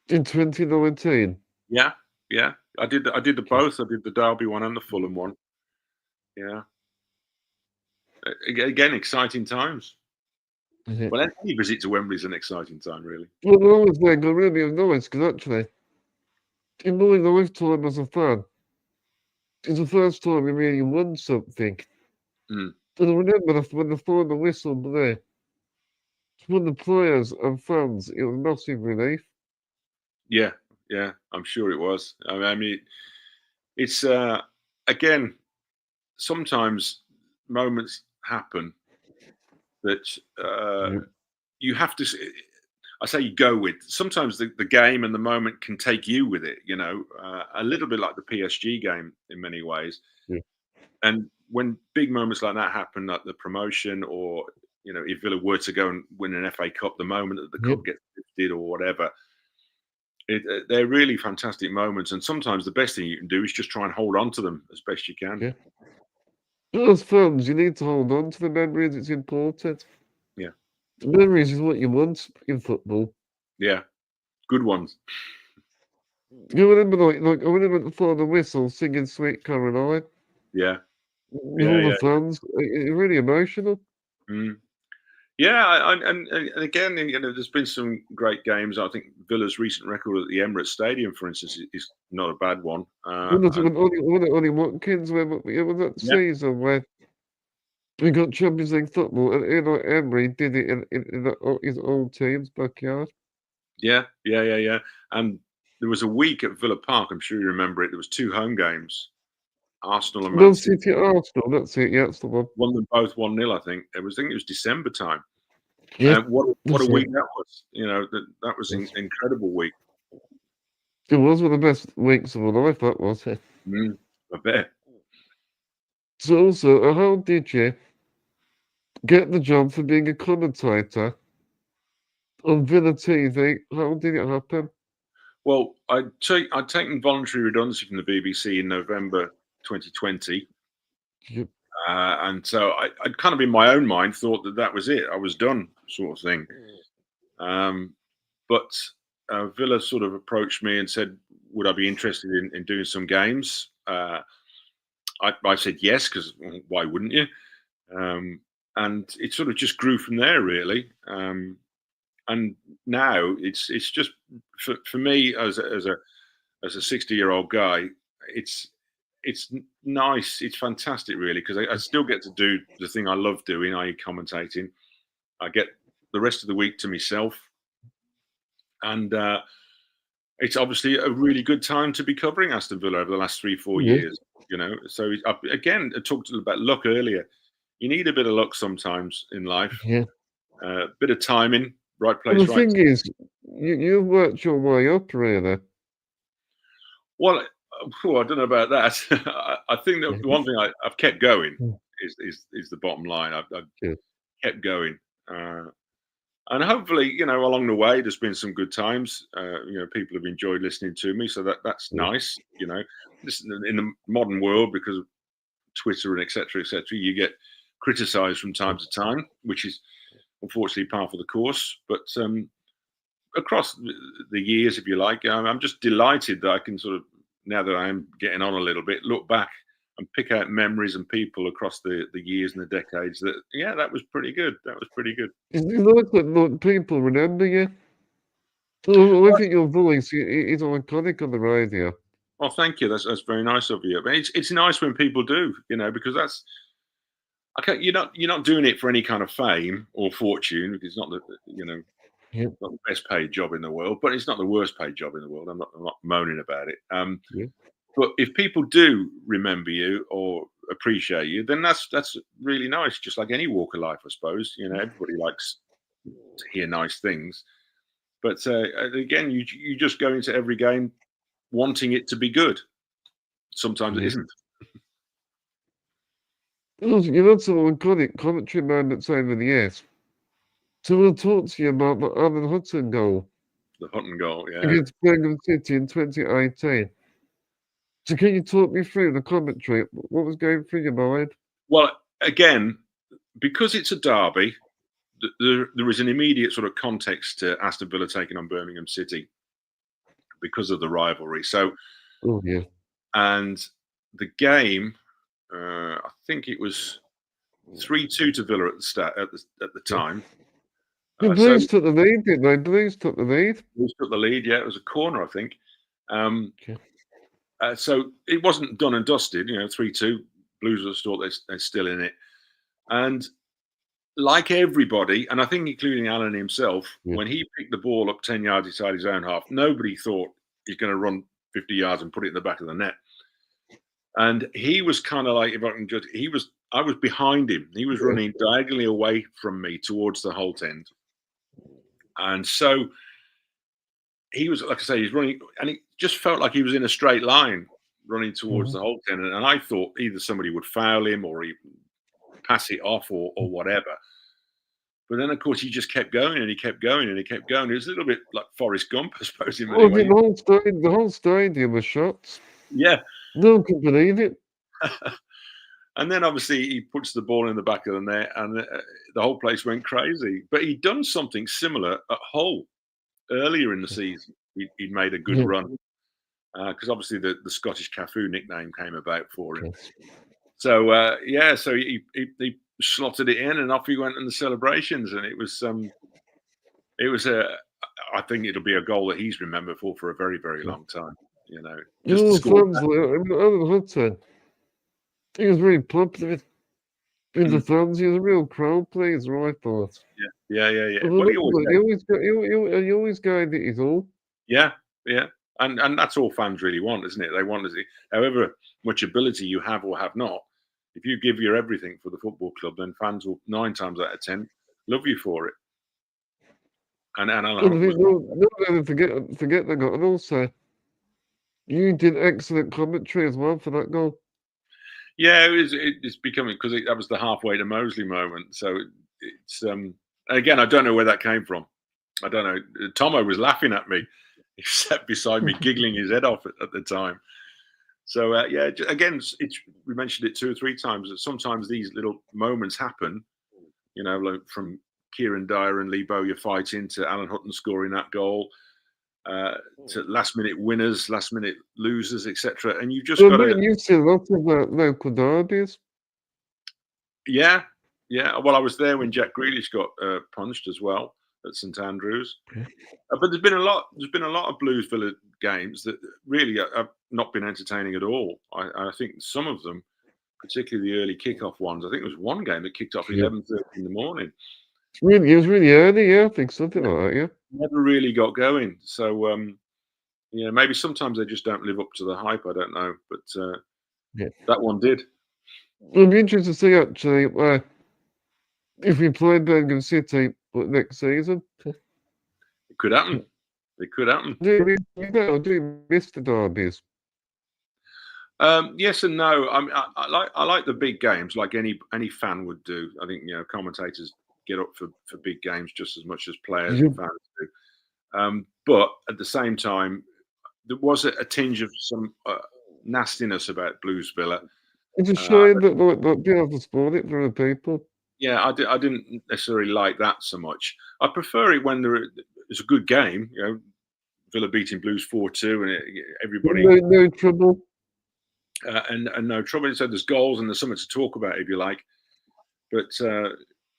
2019. Yeah. I did the both. I did the Derby one and the Fulham one. Yeah. Again, exciting times. Well, any visit to Wembley is an exciting time, really. Well, I was got really annoyed because actually, in my lifetime as a fan, it's the first time we really won something. And I remember when the final whistle blew, when the players and fans, it was massive relief. Yeah, I'm sure it was. I mean, it's again, sometimes moments happen that you have to. I say you go with. Sometimes the game and the moment can take you with it. A little bit like the PSG game in many ways. Yeah. And when big moments like that happen, like the promotion, or if Villa were to go and win an FA Cup, the moment that the cup gets lifted or whatever, they're really fantastic moments. And sometimes the best thing you can do is just try and hold on to them as best you can. Yeah. As fans, you need to hold on to the memories. It's important. Yeah. The memories is what you want in football. Yeah. Good ones. You remember, like I remember the final whistle singing "Sweet Caroline." Yeah. With all the fans, it's really emotional. Yeah, and again, there's been some great games. I think Villa's recent record at the Emirates Stadium, for instance, is not a bad one. Only Watkins, it was that season where we got Champions League football, and Emery did it in his old team's backyard. Yeah. And there was a week at Villa Park. I'm sure you remember it. There was 2 home games. Arsenal and Man City. Arsenal, that's it. Yeah, that's the one. Won them both 1-0. I think it was December time. Yeah, what a week that was! That was an incredible week. It was one of the best weeks of my life. That was it. I bet. So also, how did you get the job for being a commentator on Villa TV? How did it happen? Well, I'd taken voluntary redundancy from the BBC in November 2020. Yep. And so I'd kind of in my own mind thought that was it. I was done, sort of thing. But Villa sort of approached me and said, would I be interested in doing some games? I said yes, because why wouldn't you? And it sort of just grew from there, really. And now it's just for me as a 60-year-old guy, it's nice. It's fantastic, really, because I still get to do the thing I love doing, i.e. commentating. I get the rest of the week to myself. And it's obviously a really good time to be covering Aston Villa over the last 3-4 years, So again, I talked about luck earlier. You need a bit of luck sometimes in life. Yeah. Bit of timing, right Well, place, the right. thing is, you've worked your way up, really. Well, I don't know about that. I think that the one thing I've kept going Mm. is the bottom line. I've Yeah. kept going, and hopefully, along the way, there's been some good times. People have enjoyed listening to me, so that's Yeah. nice. This in the modern world, because of Twitter and etc. You get criticised from time to time, which is unfortunately par for the course. But across the years, if you like, I'm just delighted that I can sort of, now that I'm getting on a little bit, look back and pick out memories and people across the years and the decades that, yeah, that was pretty good. That was pretty good. It's nice that people remember you. I think your voice is iconic on the radio. Well, thank you. That's very nice of you. But it's nice when people do, because that's, okay. You're not doing it for any kind of fame or fortune, because it's not Yeah. not the best paid job in the world, but it's not the worst paid job in the world. I'm not moaning about it. Yeah. But if people do remember you or appreciate you, then that's really nice. Just like any walk of life, I suppose. Everybody likes to hear nice things. But again, you just go into every game wanting it to be good. Sometimes it Yeah. isn't. You've had some iconic commentary moments over the years. So we'll talk to you about the Alan Hudson goal The Hutton goal, yeah. against Birmingham City in 2018. So can you talk me through the commentary? What was going through your mind? Well, again, because it's a derby, there is an immediate sort of context to Aston Villa taking on Birmingham City because of the rivalry. So, Oh, yeah. and the game, I think it was 3-2 to Villa at the time. The Blues took the lead, didn't they? Blues took the lead. Blues took the lead. Yeah, it was a corner, I think. Okay. So it wasn't done and dusted. 3-2. Blues was thought they're still in it, and like everybody, and I think including Alan himself, when he picked the ball up 10 yards inside his own half, nobody thought he's going to run 50 yards and put it in the back of the net. And he was kind of like, if I can judge, I was behind him. He was running diagonally away from me towards the Holt end. And so he was, like I say, he's running, and it just felt like he was in a straight line running towards the Holt end. And I thought either somebody would foul him or he pass it off or whatever. But then, of course, he just kept going and he kept going and he kept going. It was a little bit like Forrest Gump, I suppose, in many ways. The whole stadium was shots. Yeah. No one could believe it. And then, obviously, he puts the ball in the back of the net and the whole place went crazy. But he'd done something similar at Hull earlier in the season. He'd made a good run because, obviously, the Scottish Cafu nickname came about for him. So, so he slotted it in and off he went in the celebrations. And it was I think it'll be a goal that he's remembered for a very, very long time. Alan Hudson, he was really popular with the fans. He was a real crowd pleaser, I thought. Yeah. Well, he always guided his all. Yeah. And that's all fans really want, isn't it? They want to see, however much ability you have or have not, if you give your everything for the football club, then fans will 9 times out of 10 love you for it. And no, forget that goal. And also, you did excellent commentary as well for that goal. Yeah, it's becoming, because that was the halfway to Mosley moment. So it's again, I don't know where that came from. I don't know. Tomo was laughing at me. He sat beside me, giggling his head off at the time. So again, we mentioned it 2 or 3 times that sometimes these little moments happen. Like from Kieran Dyer and Lee Bowyer fighting to Alan Hutton scoring that goal, to last-minute winners, last-minute losers, etc. And you just got to. You've seen a lot of local derbies. Yeah. Well, I was there when Jack Grealish got punched as well at St Andrews. But there's been a lot of Blues Villa games that really have not been entertaining at all. I think some of them, particularly the early kickoff ones. I think there was one game that kicked off at 11:30 in the morning. It was really early, I think something like that. Yeah, never really got going. So maybe sometimes they just don't live up to the hype. I don't know, but that one did. It'll be interesting to see actually if we play Birmingham City But next season, It could happen. It could happen. do you miss the derbies? Yes and no. I like the big games, like any fan would do. I think commentators get up for big games just as much as players and fans do. But at the same time, there was a tinge of some nastiness about Blues Villa. It's a shame that not be able to spoil it for the people. Yeah, I didn't necessarily like that so much. I prefer it when it's a good game. Villa beating Blues 4-2, and everybody no trouble. And no trouble. So there's goals and there's something to talk about if you like. But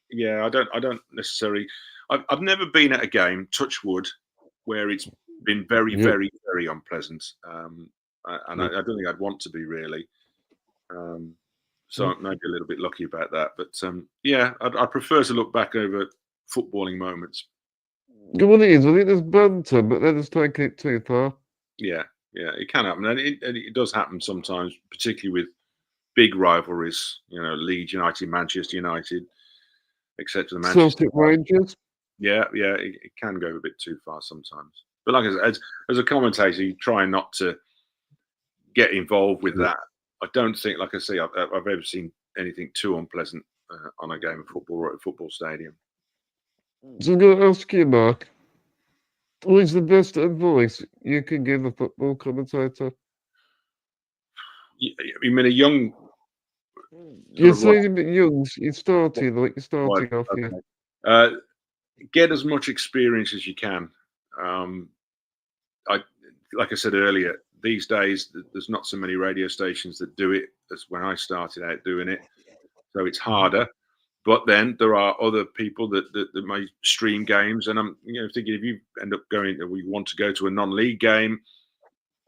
yeah, I don't necessarily. I've never been at a game, touch wood, where it's been very, very, very unpleasant. And I don't think I'd want to be really. So maybe a little bit lucky about that. But yeah, I prefer to look back over footballing moments. Well, it is. I think there's banter, but then it's taking it too far. Yeah, it can happen, and it does happen sometimes, particularly with big rivalries. Leeds United, Manchester United, etc. Celtic Rangers. Yeah, it can go a bit too far sometimes. But like I said, as a commentator, you try not to get involved with that. I don't think, like I say, I've ever seen anything too unpleasant on a game of football or at a football stadium. So I'm going to ask you, Mark, what is the best advice you can give a football commentator? You mean a young? You're saying a bit young. You're starting off here. Get as much experience as you can. Like I said earlier, these days there's not so many radio stations that do it as when I started out doing it, so it's harder. But then there are other people that may stream games, and I'm thinking if you end up going, or you want to go to a non-league game,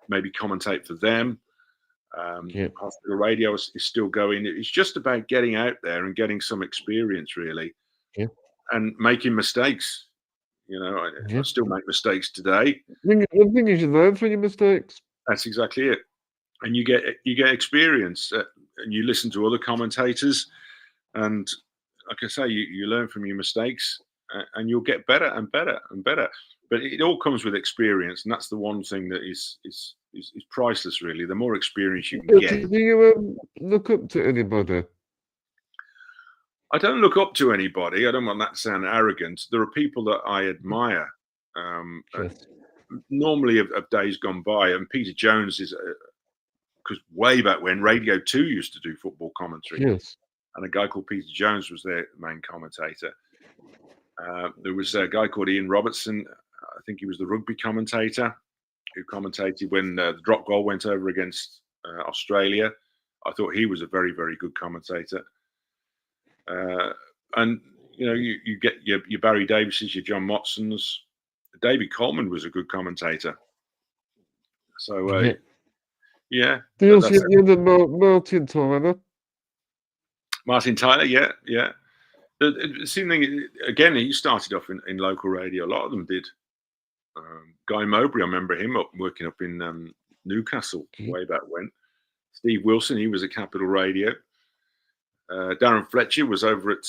maybe commentate for them. Hospital radio is still going. It's just about getting out there and getting some experience, really, and making mistakes. I still make mistakes today. The thing is, you learn from your mistakes. That's exactly it, and you get experience, and you listen to other commentators, and like I say, you learn from your mistakes, and you'll get better and better and better. But it all comes with experience, and that's the one thing that is priceless, really. The more experience you can get. Do you look up to anybody? I don't look up to anybody. I don't want that to sound arrogant. There are people that I admire. Normally of days gone by, and Peter Jones is because way back when Radio 2 used to do football commentary. Yes. And a guy called Peter Jones was their main commentator. There was a guy called Ian Robertson. I think he was the rugby commentator who commentated when the drop goal went over against Australia. I thought he was a very, very good commentator. And you get your Barry Davises, your John Motsons. David Coleman was a good commentator. So yeah. You also the Martin Tyler. Martin Tyler, yeah. The same thing again. He started off in local radio. A lot of them did. Guy Mowbray, I remember him working up in Newcastle way back when. Steve Wilson, he was at Capital Radio. Darren Fletcher was over at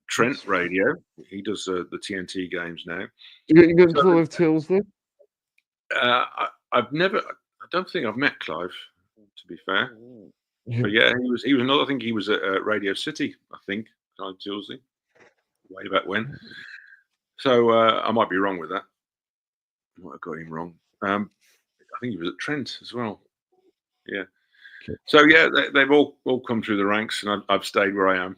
Trent Radio. He does the TNT games now. You got Clive Tilsley? I don't think I've met Clive, to be fair. But yeah, he was another. I think he was at Radio City. I think Clive Tilsley, way back when. So I might be wrong with that. I might have got him wrong. I think he was at Trent as well. Yeah. Okay. So yeah, they've all come through the ranks, and I've stayed where I am.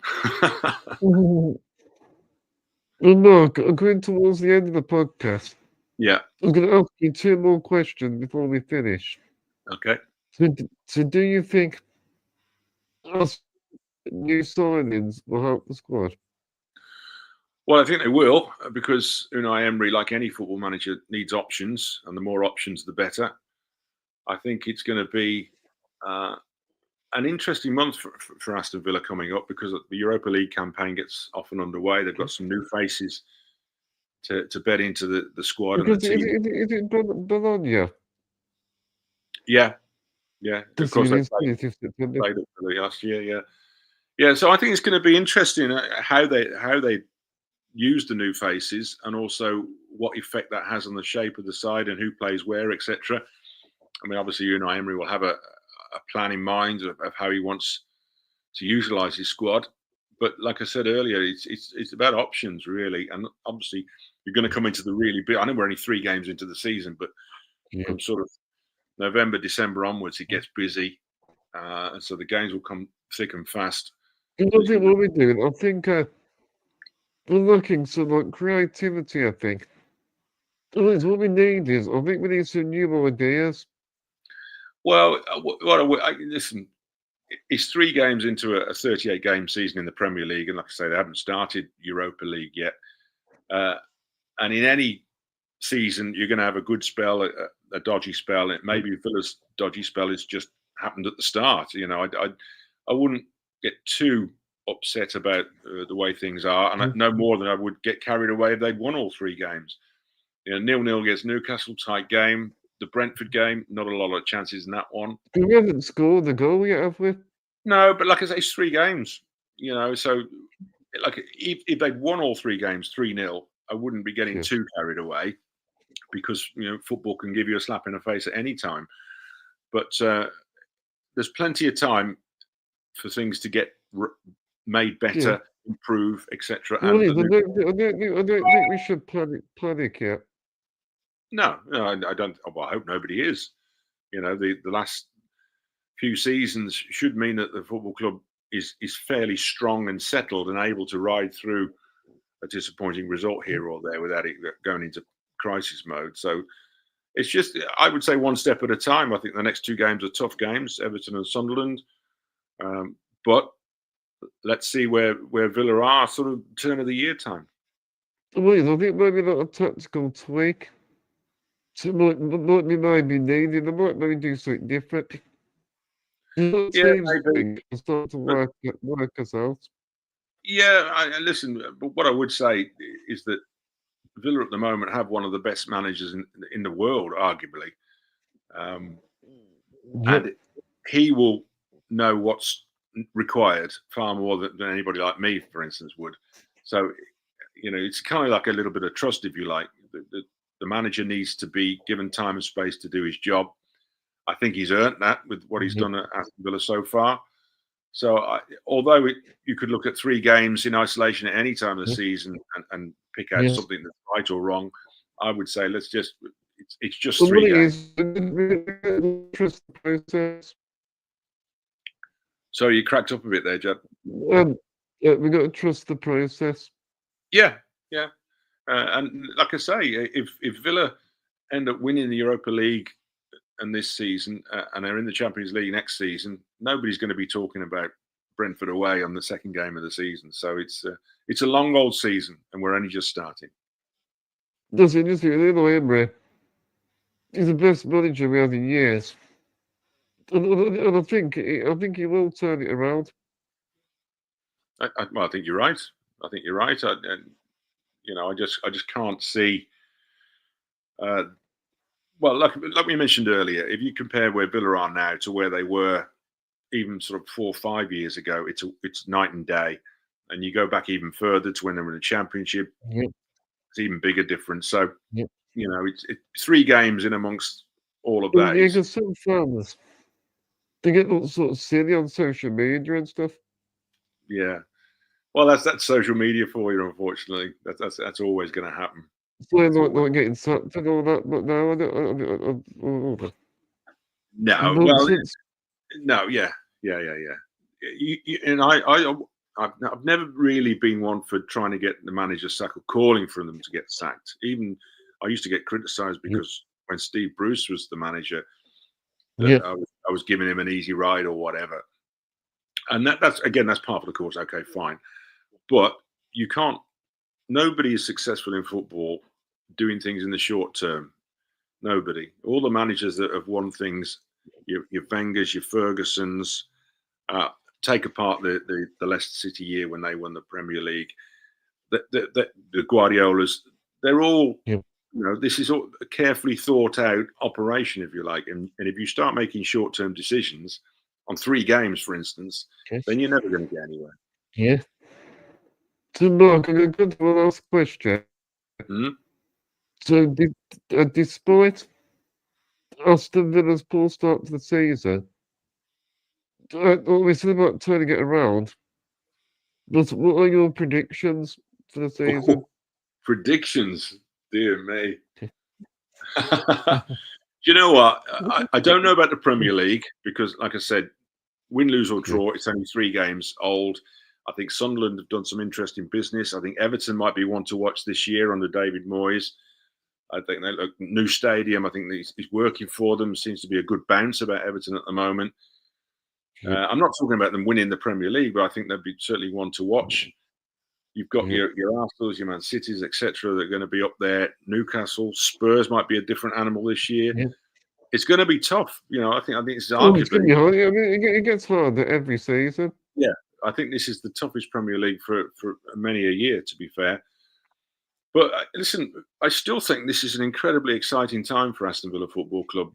Well, Mark, going towards the end of the podcast. Yeah. I'm going to ask you 2 more questions before we finish. Okay. So do you think us new signings will help the squad? Well, I think they will, because Unai Emery, like any football manager, needs options, and the more options, the better. I think it's going to be an interesting month for Aston Villa coming up, because the Europa League campaign gets off and underway. They've got some new faces to bed into the squad. Because and the team. Is it Bologna? Yeah. Of course, they played up last year. Yeah. So I think it's going to be interesting how they use the new faces, and also what effect that has on the shape of the side and who plays where, etc. I mean, obviously, Unai Emery will have a plan in mind of how he wants to utilise his squad. But like I said earlier, it's about options, really. And obviously, you're going to come into the really big. I know we're only 3 games into the season, but from sort of November, December onwards, it gets busy. And so the games will come thick and fast. I think what we're doing, I think we're looking some like creativity, I think. What we need is, I think we need some new ideas. Well, listen, it's 3 games into a 38-game season in the Premier League, and like I say, they haven't started Europa League yet. And in any season, you're going to have a good spell, a dodgy spell. Maybe Villa's dodgy spell has just happened at the start. You know, I wouldn't get too upset about the way things are, and no more than I would get carried away if they'd won all 3 games. You know, 0-0 against Newcastle, tight game. The Brentford game, not a lot of chances in that one. We haven't scored the goal yet, have we? No, but like I say, it's 3 games. You know, so like if they'd won all 3 games 3-0, I wouldn't be getting too carried away, because you know football can give you a slap in the face at any time. But there's plenty of time for things to get made better, improve, etc. Well, I don't think we should panic yet. No, I don't. Well, I hope nobody is. You know, the last few seasons should mean that the football club is fairly strong and settled and able to ride through a disappointing result here or there without it going into crisis mode. So it's just, I would say, one step at a time. I think the next 2 games are tough games, Everton and Sunderland. But let's see where Villa are sort of turn of the year time. Well, I think maybe not a tactical tweak. So might be maybe needed. They might maybe do something different. Maybe. Start to work us out. Yeah, listen, but what I would say is that Villa at the moment have one of the best managers in the world, arguably. And he will know what's required far more than anybody like me, for instance, would. So, you know, it's kind of like a little bit of trust, if you like. The manager needs to be given time and space to do his job. I think he's earned that with what he's done at Aston Villa so far. So, although you could look at 3 games in isolation at any time of the season and pick out something that's right or wrong, I would say it's just 3 games. Trust the process. So you cracked up a bit there, Jed. We got to trust the process. Yeah. And like I say, if Villa end up winning the Europa League and this season, and they're in the Champions League next season, nobody's going to be talking about Brentford away on the 2nd game of the season. So it's a long old season, and we're only just starting. That's interesting. Emery, he's the best manager we have in years, and I think he will turn it around. I think you're right. I think you're right. And you know, I just can't see. Well, like we mentioned earlier, if you compare where Villa are now to where they were even sort of 4 or 5 years ago, it's night and day. And you go back even further to when they were in the Championship, it's even bigger difference. So, you know, it's 3 games in amongst all of that. Yeah, because some fans, they get all sort of silly on social media and stuff. Yeah. Well, that's social media for you, unfortunately. That's always going to happen. So they're not getting sacked and all that, but no, I don't. No, well, no, yeah. And I've never really been one for trying to get the manager sacked or calling for them to get sacked. Even I used to get criticised because when Steve Bruce was the manager, I was giving him an easy ride or whatever. And that's part of the course. Okay, fine. But you can't, nobody is successful in football doing things in the short term. Nobody. All the managers that have won things, your Wengers, your Fergusons, take apart the Leicester City year when they won the Premier League, the Guardiolas, they're all, you know, this is all a carefully thought out operation, if you like. And if you start making short term decisions on 3 games, for instance, then you're never going to get anywhere. Yeah. So, Mark, I'm going to go to the last question. Hmm? So, despite Aston Villa's poor start to the season, we're still about turning it around. But what are your predictions for the season? Oh, predictions, dear me. You know what? I don't know about the Premier League because, like I said, win, lose or draw, it's only 3 games old. I think Sunderland have done some interesting business. I think Everton might be one to watch this year under David Moyes. I think they look new stadium. I think he's working for them. Seems to be a good bounce about Everton at the moment. I'm not talking about them winning the Premier League, but I think they'd be certainly one to watch. You've got your Arsenals, your Man Cities, etc. that are going to be up there. Newcastle, Spurs might be a different animal this year. Yeah. It's going to be tough. I think it's Oh, it's going to arguably. be hard. I mean, it gets harder every season. Yeah, I think this is the toughest Premier League for many a year, to be fair. But listen, I still think this is an incredibly exciting time for Aston Villa Football Club.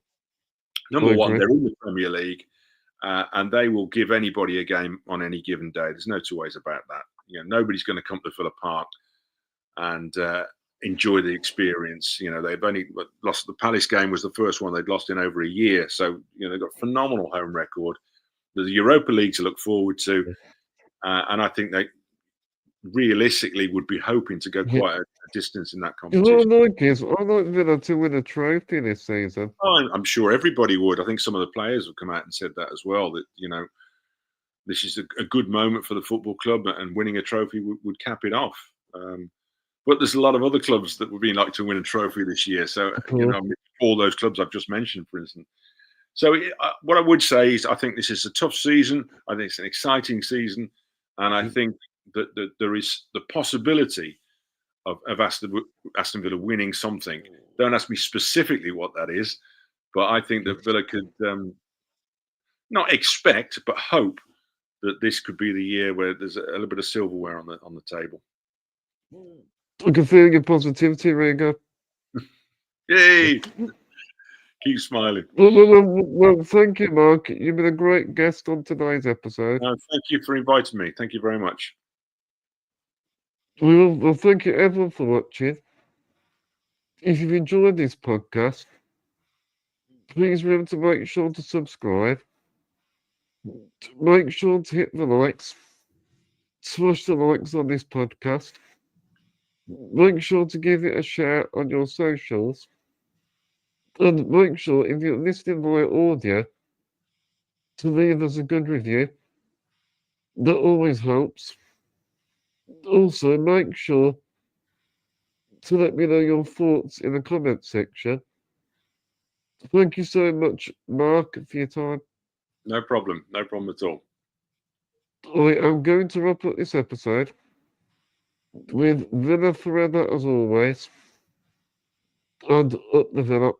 Number one, they're in the Premier League, and they will give anybody a game on any given day. There's no two ways about that. Nobody's going to come to Villa Park and enjoy the experience. They've only lost. The Palace game was the first one they'd lost in over a year, so they've got a phenomenal home record. There's a Europa League to look forward to, and I think they realistically would be hoping to go quite a distance in that competition. I like Villa to win a trophy this season. I'm sure everybody would. I think some of the players have come out and said that as well, that this is a good moment for the football club, and winning a trophy would cap it off. But there's a lot of other clubs that would be like to win a trophy this year. So all those clubs I've just mentioned, for instance. So what I would say is I think this is a tough season. I think it's an exciting season, and I think that there is the possibility of Aston Villa winning something. Don't ask me specifically what that is, but I think that Villa could not expect, but hope that this could be the year where there's a little bit of silverware on the table. I can feel your positivity, Regan. Yay! Keep smiling. Well, thank you, Mark. You've been a great guest on today's episode. Thank you for inviting me. Thank you very much. Well, thank you everyone for watching. If you've enjoyed this podcast, please remember to make sure to subscribe. Make sure to hit the likes. Smash the likes on this podcast. Make sure to give it a share on your socials. And make sure, if you're listening via audio, to leave us a good review. That always helps. Also, make sure to let me know your thoughts in the comment section. Thank you so much, Mark, for your time. No problem. No problem at all. I'm going to wrap up this episode with Villa forever as always. And up the Villa.